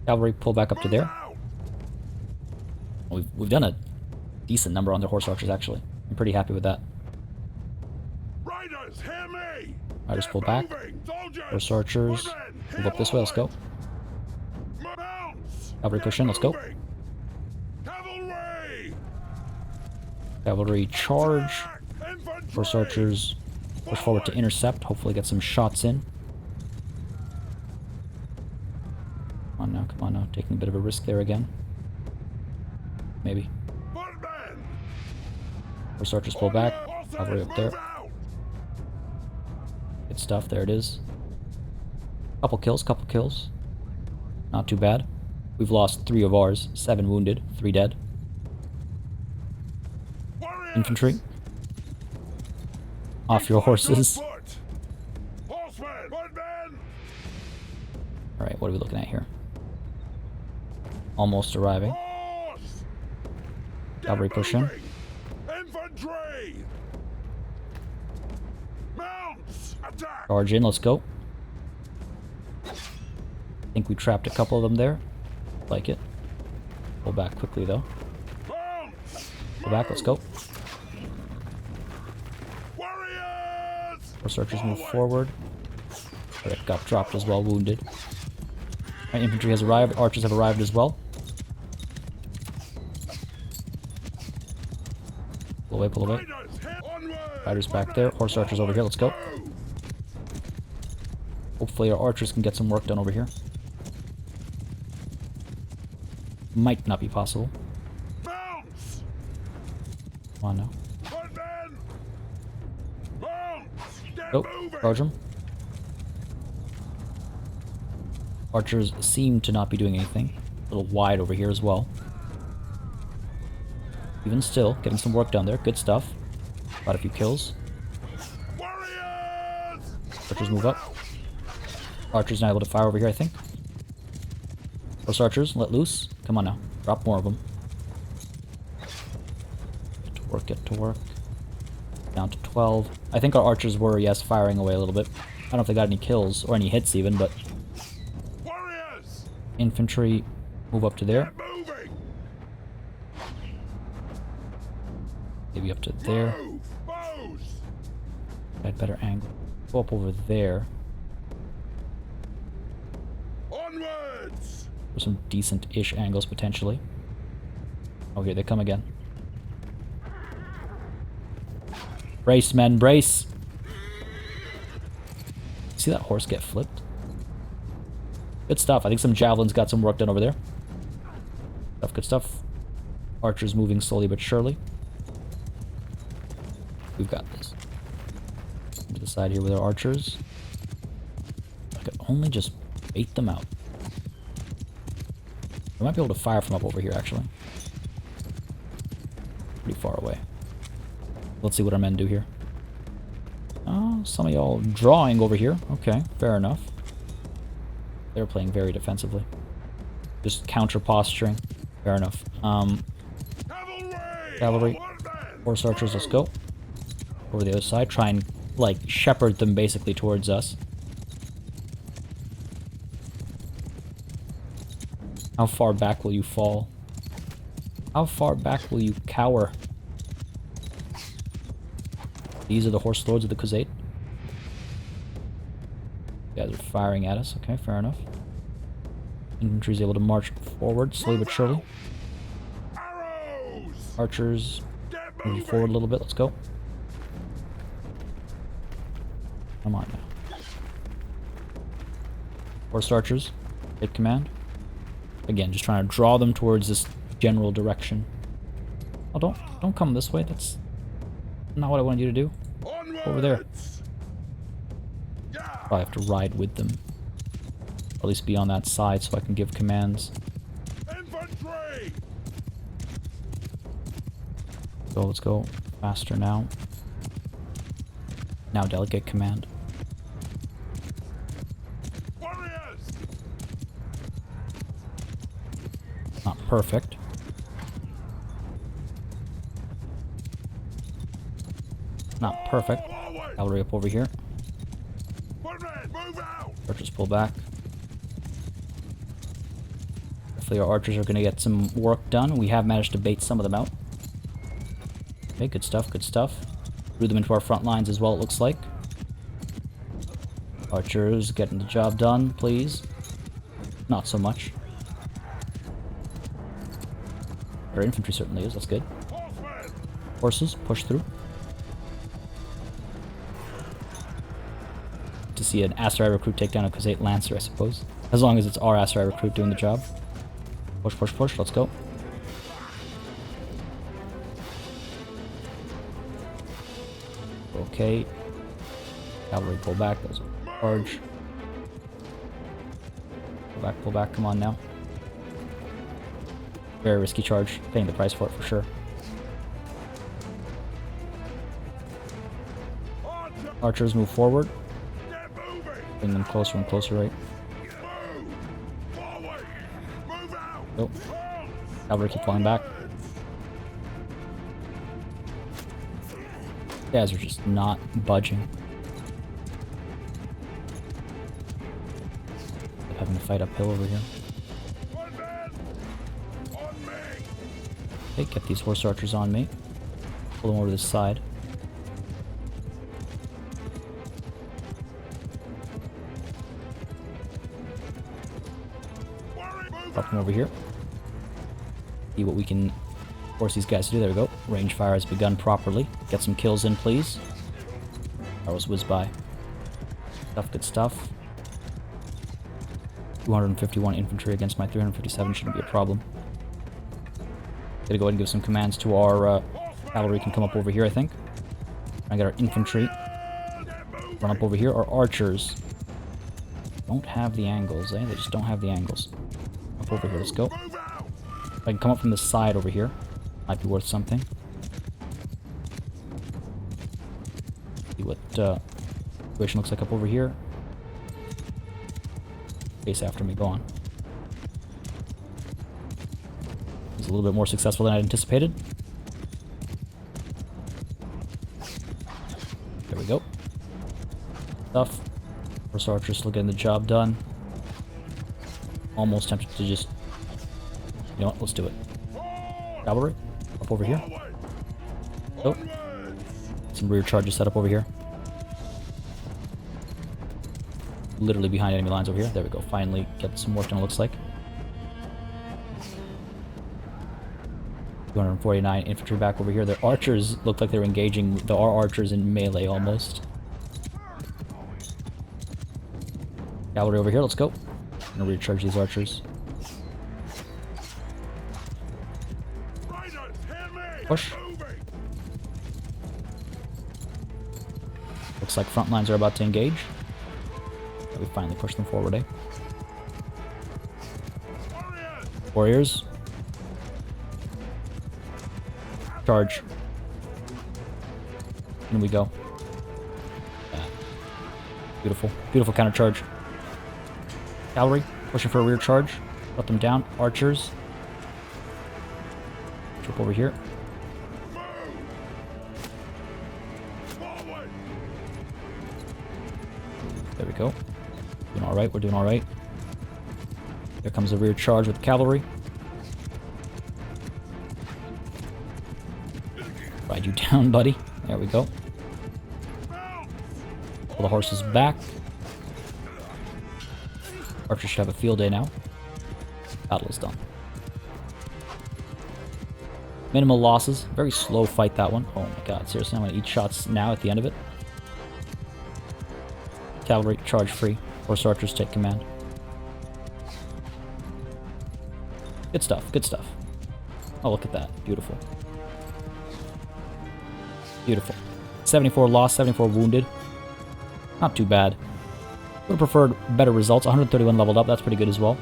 Cavalry, pull back up to there. We've done a decent number on their horse archers, actually. I'm pretty happy with that. Riders, pull back. Horse archers, move up this way, let's go. Cavalry, push in, let's go. Cavalry charge. Horse archers push forward to intercept. Hopefully get some shots in. Come on now. Taking a bit of a risk there again. Maybe. Horse archers pull back. Cavalry up there. Good stuff. There it is. Couple kills. Not too bad. We've lost 3 of ours. 7 wounded. 3 dead. Infantry. Off your horses. Alright, what are we looking at here? Almost arriving. Cavalry push in. Charge in, let's go. I think we trapped a couple of them there. Like it. Pull back quickly though. Pull back, let's go. Horse archers move forward. That got dropped as well, wounded. Our infantry has arrived, archers have arrived as well. Pull away. Riders back there, horse archers over here, let's go. Hopefully our archers can get some work done over here. Might not be possible. Come on now. Go, charge them. Archers seem to not be doing anything. A little wide over here as well. Even still, getting some work done there. Good stuff. Got a few kills. Archers move up. Archers now able to fire over here, I think. Horse archers, let loose. Come on now. Drop more of them. Get to work. Down to 12. I think our archers were, yes, firing away a little bit. I don't know if they got any kills, or any hits even, but... Infantry, move up to there. Maybe up to there. Got better angle. Go up over there. Onwards! For some decent-ish angles, potentially. Oh, here they come again. Brace, men, brace! See that horse get flipped? Good stuff. I think some javelins got some work done over there. Good stuff. Archers moving slowly but surely. We've got this. To the side here with our archers. I could only just bait them out. We might be able to fire from up over here, actually. Pretty far away. Let's see what our men do here. Oh, some of y'all drawing over here. Okay, fair enough. They're playing very defensively. Just counter posturing. Fair enough. Cavalry. Horse archers, let's go. Over the other side. Try and, like, shepherd them basically towards us. How far back will you fall? How far back will you cower? These are the horse lords of the Kuzait. You guys are firing at us. Okay, fair enough. Infantry is able to march forward slowly but surely. Archers moving forward a little bit. Let's go. Come on now. Horse archers, take command. Again, just trying to draw them towards this general direction. Oh, don't come this way. That's not what I wanted you to do. Over there. Probably have to ride with them. At least be on that side so I can give commands. Infantry! So let's go faster now. Now delegate command. Warriors! Not perfect. Not perfect. Cavalry up over here. Archers pull back. Hopefully our archers are going to get some work done. We have managed to bait some of them out. Okay, good stuff, good stuff. Threw them into our front lines as well, it looks like. Archers getting the job done, please. Not so much. Our infantry certainly is, that's good. Horses, push through. To see an Aserai recruit take down a Kuzait Lancer, I suppose. As long as it's our Aserai recruit doing the job. Push, push, push, let's go. Okay. Cavalry, pull back, those are charge. Pull back, come on now. Very risky charge, paying the price for it for sure. Archers move forward. Bring them closer and closer, right? Oh. Cavalry keep falling back. You guys are just not budging. I'm having to fight uphill over here. Okay, get these horse archers on me. Pull them over to this side. Drop them over here. See what we can force these guys to do. There we go. Range fire has begun properly. Get some kills in, please. Arrows whiz by. Stuff, good stuff. 251 infantry against my 357 shouldn't be a problem. Gotta go ahead and give some commands to our cavalry. Can come up over here, I think. I got our infantry. Run up over here. Our archers don't have the angles, eh? They just don't have the angles. Up over here, let's go. If I can come up from the side over here, might be worth something. See what situation looks like up over here. Chase after me, go on. It's a little bit more successful than I anticipated. There we go. Stuff. Horse archers still getting the job done. Almost tempted to just... You know what? Let's do it. Cavalry. Up over here. Oh. Some rear charges set up over here. literally behind enemy lines over here. There we go. Finally get some work done, it looks like. 249 infantry back over here. Their archers look like they're engaging. There are archers in melee almost. Cavalry over here, let's go. I'm gonna recharge these archers. Push. Looks like front lines are about to engage. We finally push them forward, eh? Warriors. Charge. In we go. Yeah. Beautiful. Beautiful counter charge. Cavalry, pushing for a rear charge. Let them down. Archers. Troop over here. There we go. Doing alright, we're doing alright. There comes a rear charge with cavalry. Ride you down, buddy. There we go. Pull the horses back. Archers should have a field day now. Battle is done. Minimal losses. Very slow fight, that one. Oh my god, seriously, I'm gonna eat shots now at the end of it. Cavalry, charge free. Horse archers take command. Good stuff, good stuff. Oh, look at that. Beautiful. Beautiful. 74 lost, 74 wounded. Not too bad. Would have preferred better results. 131 leveled up, that's pretty good as well.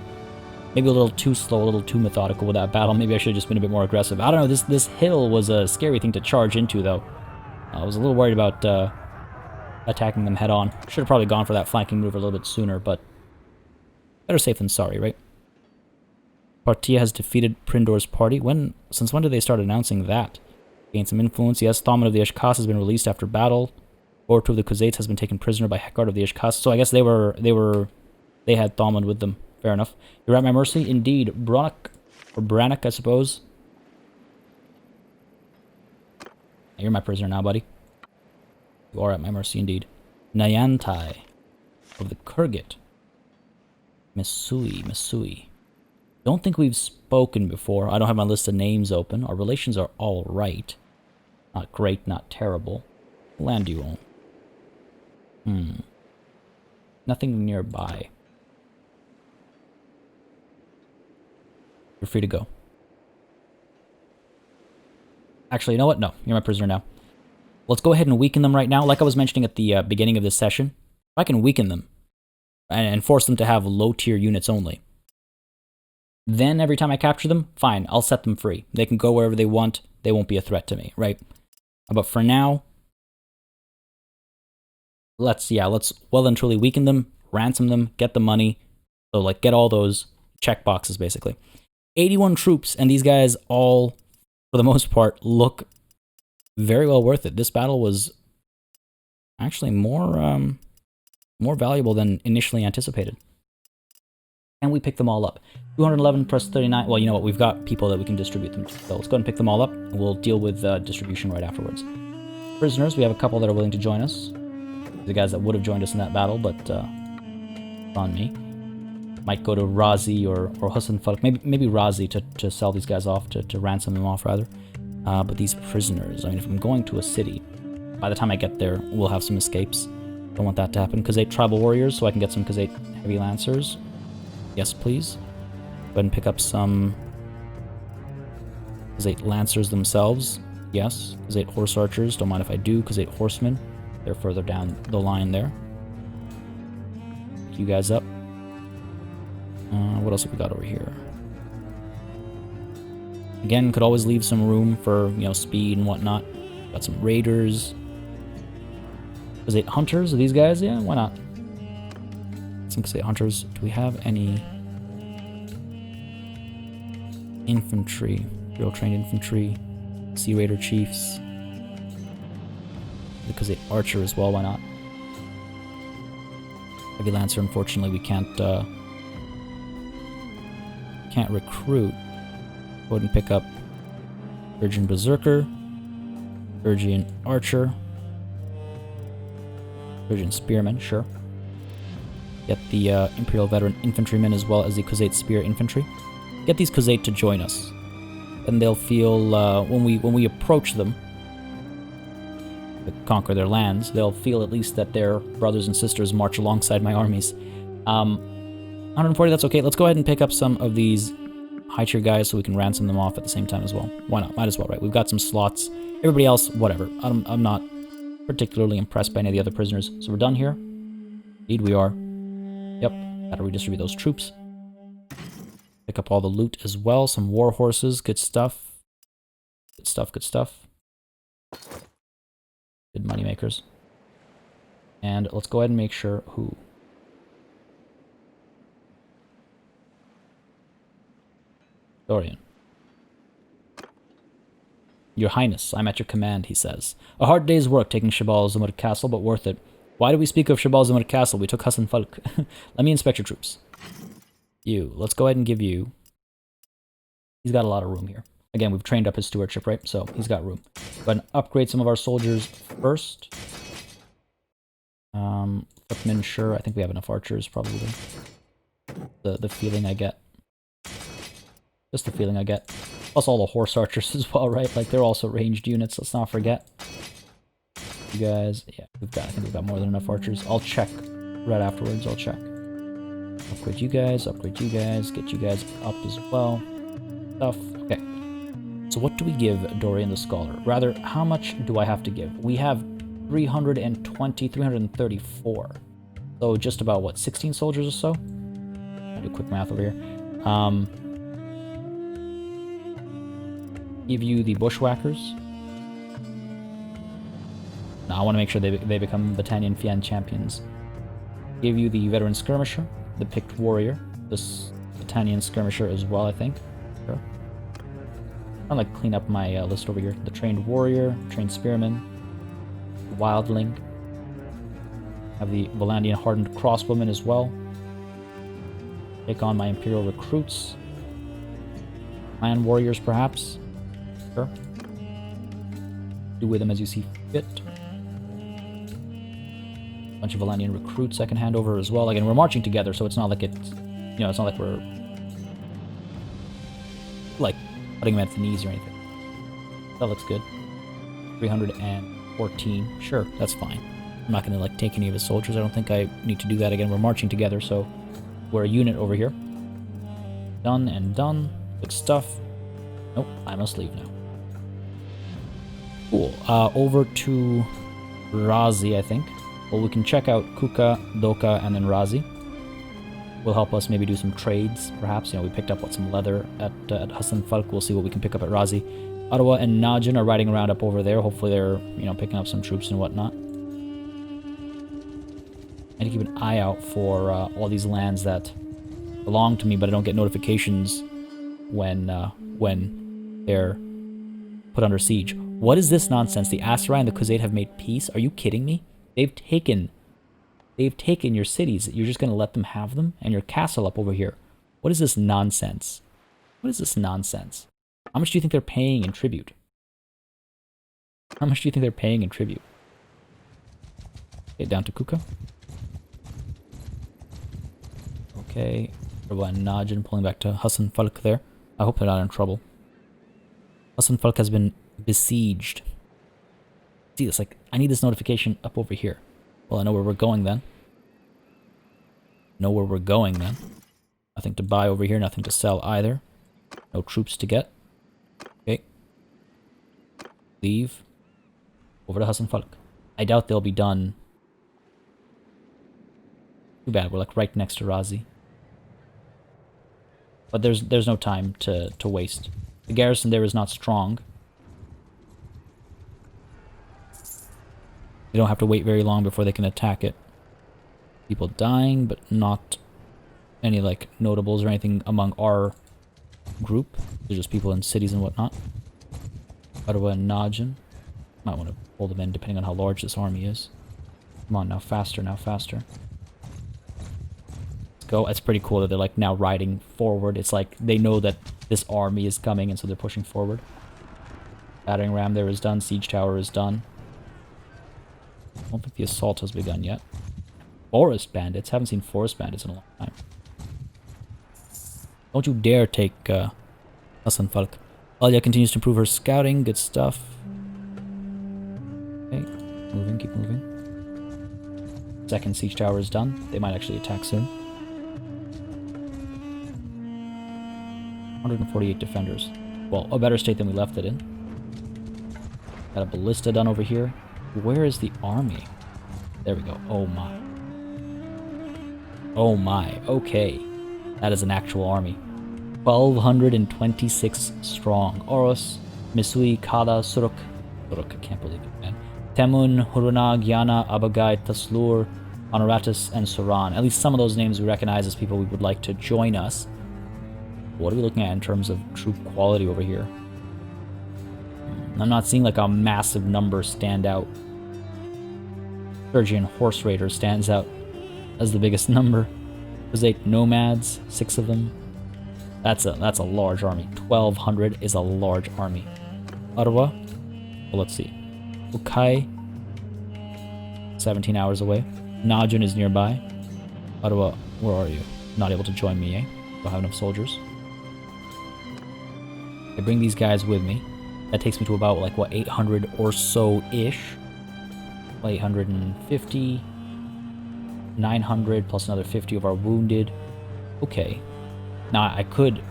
Maybe a little too slow, a little too methodical with that battle. Maybe I should have just been a bit more aggressive. I don't know, this hill was a scary thing to charge into, though. I was a little worried about attacking them head on. Should have probably gone for that flanking move a little bit sooner, but better safe than sorry, right? Partia has defeated Prindor's party. Since when did they start announcing that? Gained some influence. Yes, Thalmud of the Ishkas has been released after battle. Ortu of the Kuzaits has been taken prisoner by Hekard of the Ishkas. So I guess they had Thalmud with them. Fair enough. You're at my mercy, indeed. Brannock, I suppose. You're my prisoner now, buddy. You are at my mercy, indeed. Nyantai of the Kurgit. Misui. Don't think we've spoken before. I don't have my list of names open. Our relations are all right. Not great, not terrible. Land you own. Nothing nearby. You're free to go. Actually, you know what? No, you're my prisoner now. Let's go ahead and weaken them right now. Like I was mentioning at the beginning of this session, if I can weaken them and force them to have low-tier units only, then every time I capture them, fine, I'll set them free. They can go wherever they want. They won't be a threat to me, right? But for now, let's well and truly weaken them, ransom them, get the money. So, like, get all those check boxes, basically. 81 troops, and these guys all, for the most part, look very well worth it. This battle was actually more valuable than initially anticipated. And we pick them all up. 211 plus 39. Well, you know what? We've got people that we can distribute them to. So let's go ahead and pick them all up, and we'll deal with distribution right afterwards. Prisoners, we have a couple that are willing to join us. The guys that would have joined us in that battle, but it's on me. Might go to Razi or Hussein Falk. Maybe Razi to sell these guys off, to ransom them off, rather. But these prisoners, I mean, if I'm going to a city, by the time I get there, we'll have some escapes. Don't want that to happen. Kuzait tribal warriors, so I can get some Kuzait heavy lancers. Yes, please. Go ahead and pick up some Kuzait lancers themselves. Yes. Kuzait horse archers, don't mind if I do. Kuzait horsemen, they're further down the line there. Pick you guys up. What else have we got over here? Again, could always leave some room for, you know, speed and whatnot. Got some raiders. Kuzait hunters? Are these guys? Yeah, why not? Some Kuzait hunters. Do we have any infantry? Real trained infantry. Sea Raider chiefs. The Kuzait archer as well, why not? Heavy lancer, unfortunately, we can't recruit. Go ahead and pick up Virgin Berserker, Virgin Archer, Virgin Spearman, sure. Get the Imperial Veteran Infantrymen as well as the Kuzait Spear Infantry. Get these Kuzait to join us. And they'll feel, when we approach them, to conquer their lands, they'll feel at least that their brothers and sisters march alongside my armies. 140, that's okay. Let's go ahead and pick up some of these high-tier guys so we can ransom them off at the same time as well. Why not? Might as well, right? We've got some slots. Everybody else, whatever. I'm not particularly impressed by any of the other prisoners. So we're done here. Indeed we are. Yep. Gotta redistribute those troops. Pick up all the loot as well. Some war horses. Good stuff. Good stuff, good stuff. Good money makers. And let's go ahead and make sure who... Dorian. Your Highness, I'm at your command, he says. A hard day's work taking Shabal Zumud Castle, but worth it. Why do we speak of Shabal Zumud Castle? We took Hassan Falk. Let me inspect your troops. You. Let's go ahead and give you... He's got a lot of room here. Again, we've trained up his stewardship, right? So he's got room. Go ahead and upgrade some of our soldiers first. Footmen, sure. I think we have enough archers, probably. The feeling I get. Just the feeling I get. Plus all the horse archers as well, right? Like, they're also ranged units, let's not forget. You guys, yeah, I think we've got more than enough archers. I'll check right afterwards, I'll check. Upgrade you guys, get you guys up as well. Stuff, okay. So what do we give Dorian the Scholar? Rather, how much do I have to give? We have 320, 334. So just about, what, 16 soldiers or so? I'll do quick math over here. Give you the Bushwhackers. Now I want to make sure they become Battanian Fian champions. Give you the Veteran Skirmisher, the Picked Warrior, this Battanian Skirmisher as well, I think. Sure. I'll like clean up my list over here. The Trained Warrior, Trained Spearman, Wildling. Have the Valandian Hardened Crossbowmen as well. Take on my Imperial Recruits. Clan Warriors, perhaps. Sure. Do with them as you see fit. Bunch of Valandian recruits I can hand over as well. Again, we're marching together, so it's not like it's, you know, it's not like we're like putting them at the knees or anything. That looks good. 314. Sure, that's fine. I'm not going to like take any of his soldiers. I don't think I need to do that again. We're marching together, so we're a unit over here. Done and done. Good stuff. Nope, I must leave now. Cool. Over to Razi, I think. Well, we can check out Kuka, Doka, and then Razi. Will help us maybe do some trades, perhaps. You know, we picked up, what, some leather at Hassan Falk. We'll see what we can pick up at Razi. Ottawa and Najin are riding around up over there. Hopefully they're, you know, picking up some troops and whatnot. I need to keep an eye out for all these lands that belong to me, but I don't get notifications when they're put under siege. What is this nonsense? The Aserai and the Kuzait have made peace? Are you kidding me? They've taken your cities. You're just going to let them have them? And your castle up over here. What is this nonsense? What is this nonsense? How much do you think they're paying in tribute? How much do you think they're paying in tribute? Okay, down to Kuka. Okay. And Najin pulling back to Hassan Falk there. I hope they're not in trouble. Hassan Falk has been besieged. See this, like, I need this notification up over here. Well, I know where we're going then. Nothing to buy over here, nothing to sell either. No troops to get. Okay. Leave. Over to Hassan Falk. I doubt they'll be done. Too bad, we're like right next to Razi. But there's no time to waste. The garrison there is not strong. They don't have to wait very long before they can attack it. People dying, but not any like notables or anything among our group. They're just people in cities and whatnot. Ottawa and Najin. Might want to pull them in depending on how large this army is. Come on, now faster, now faster. Let's go. It's pretty cool that they're like now riding forward. It's like they know that this army is coming and so they're pushing forward. Battering ram there is done. Siege tower is done. I don't think the assault has begun yet. Forest bandits? Haven't seen forest bandits in a long time. Don't you dare take Hassan Falk. Alya continues to improve her scouting. Good stuff. Okay, moving, keep moving. Second siege tower is done. They might actually attack soon. 148 defenders. Well, a better state than we left it in. Got a ballista done over here. Where is the army? There we go. Oh my. Oh my. Okay. That is an actual army. 1,226 strong. Oros, Misui, Kada, Suruk. Suruk, I can't believe it, man. Temun, Huruna, Gyana, Abagai, Taslur, Honoratus, and Suran. At least some of those names we recognize as people we would like to join us. What are we looking at in terms of troop quality over here? I'm not seeing like a massive number stand out. Sergian Horse Raider stands out as the biggest number. Kuzait Nomads, 6 of them. That's a large army. 1,200 is a large army. Arwa, well, let's see. Ukai, 17 hours away. Najun is nearby. Arwa, where are you? Not able to join me, eh? Don't have enough soldiers. I bring these guys with me. That takes me to about, like, what, 800 or so-ish. 850. 900 plus another 50 of our wounded. Okay. Now, I could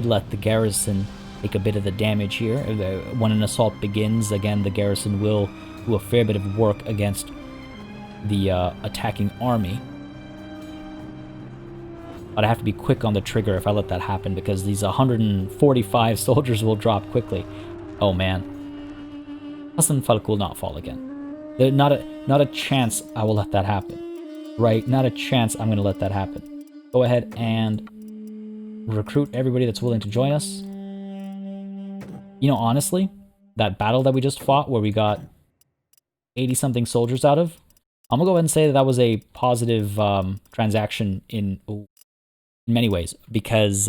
let the garrison take a bit of the damage here. When an assault begins, again, the garrison will do a fair bit of work against the attacking army. But I have to be quick on the trigger if I let that happen, because these 145 soldiers will drop quickly. Oh man. Hassan Falk will not fall again. There's not a chance I will let that happen. Right? Not a chance I'm going to let that happen. Go ahead and recruit everybody that's willing to join us. You know, honestly, that battle that we just fought where we got 80-something soldiers out of, I'm going to go ahead and say that that was a positive transaction in many ways, because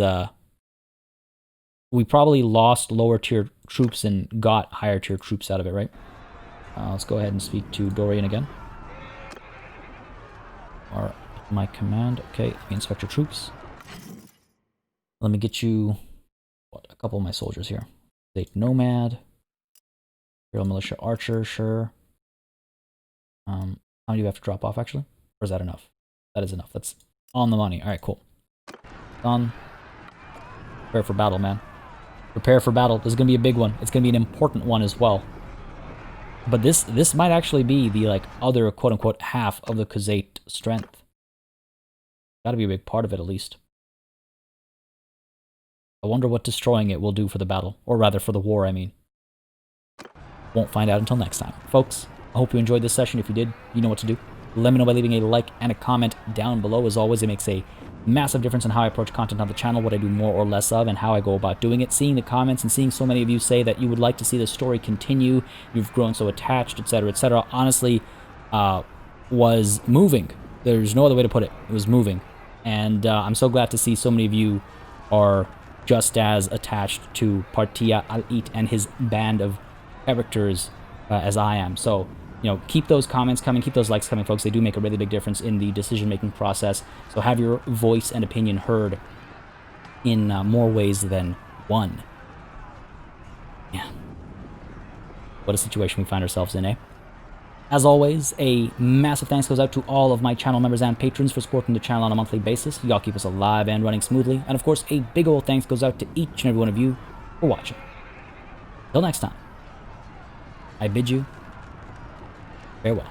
we probably lost lower tier troops and got higher tier troops out of it, right? Let's go ahead and speak to Dorian again. Or my command. Okay, let me inspect your troops. Let me get you, what, a couple of my soldiers here. State Nomad. Imperial Militia Archer, sure. How many do you have to drop off, actually? Or is that enough? That is enough. That's on the money. Alright, cool. Done. Prepare for battle, man. Prepare for battle. This is going to be a big one. It's going to be an important one as well. But this might actually be the, like, other quote-unquote half of the Kuzait strength. Gotta be a big part of it, at least. I wonder what destroying it will do for the battle. Or rather, for the war, I mean. Won't find out until next time. Folks, I hope you enjoyed this session. If you did, you know what to do. Let me know by leaving a like and a comment down below. As always, it makes a massive difference in how I approach content on the channel, what I do more or less of, and how I go about doing it. Seeing the comments and seeing so many of you say that you would like to see the story continue, you've grown so attached, etc., honestly, was moving. There's no other way to put it. It was moving. And I'm so glad to see so many of you are just as attached to Partia Al-Eat and his band of characters as I am. So, you know, keep those comments coming, keep those likes coming, folks. They do make a really big difference in the decision-making process. So have your voice and opinion heard in more ways than one. Yeah. What a situation we find ourselves in, eh? As always, a massive thanks goes out to all of my channel members and patrons for supporting the channel on a monthly basis. Y'all keep us alive and running smoothly. And of course, a big old thanks goes out to each and every one of you for watching. Till next time, I bid you farewell.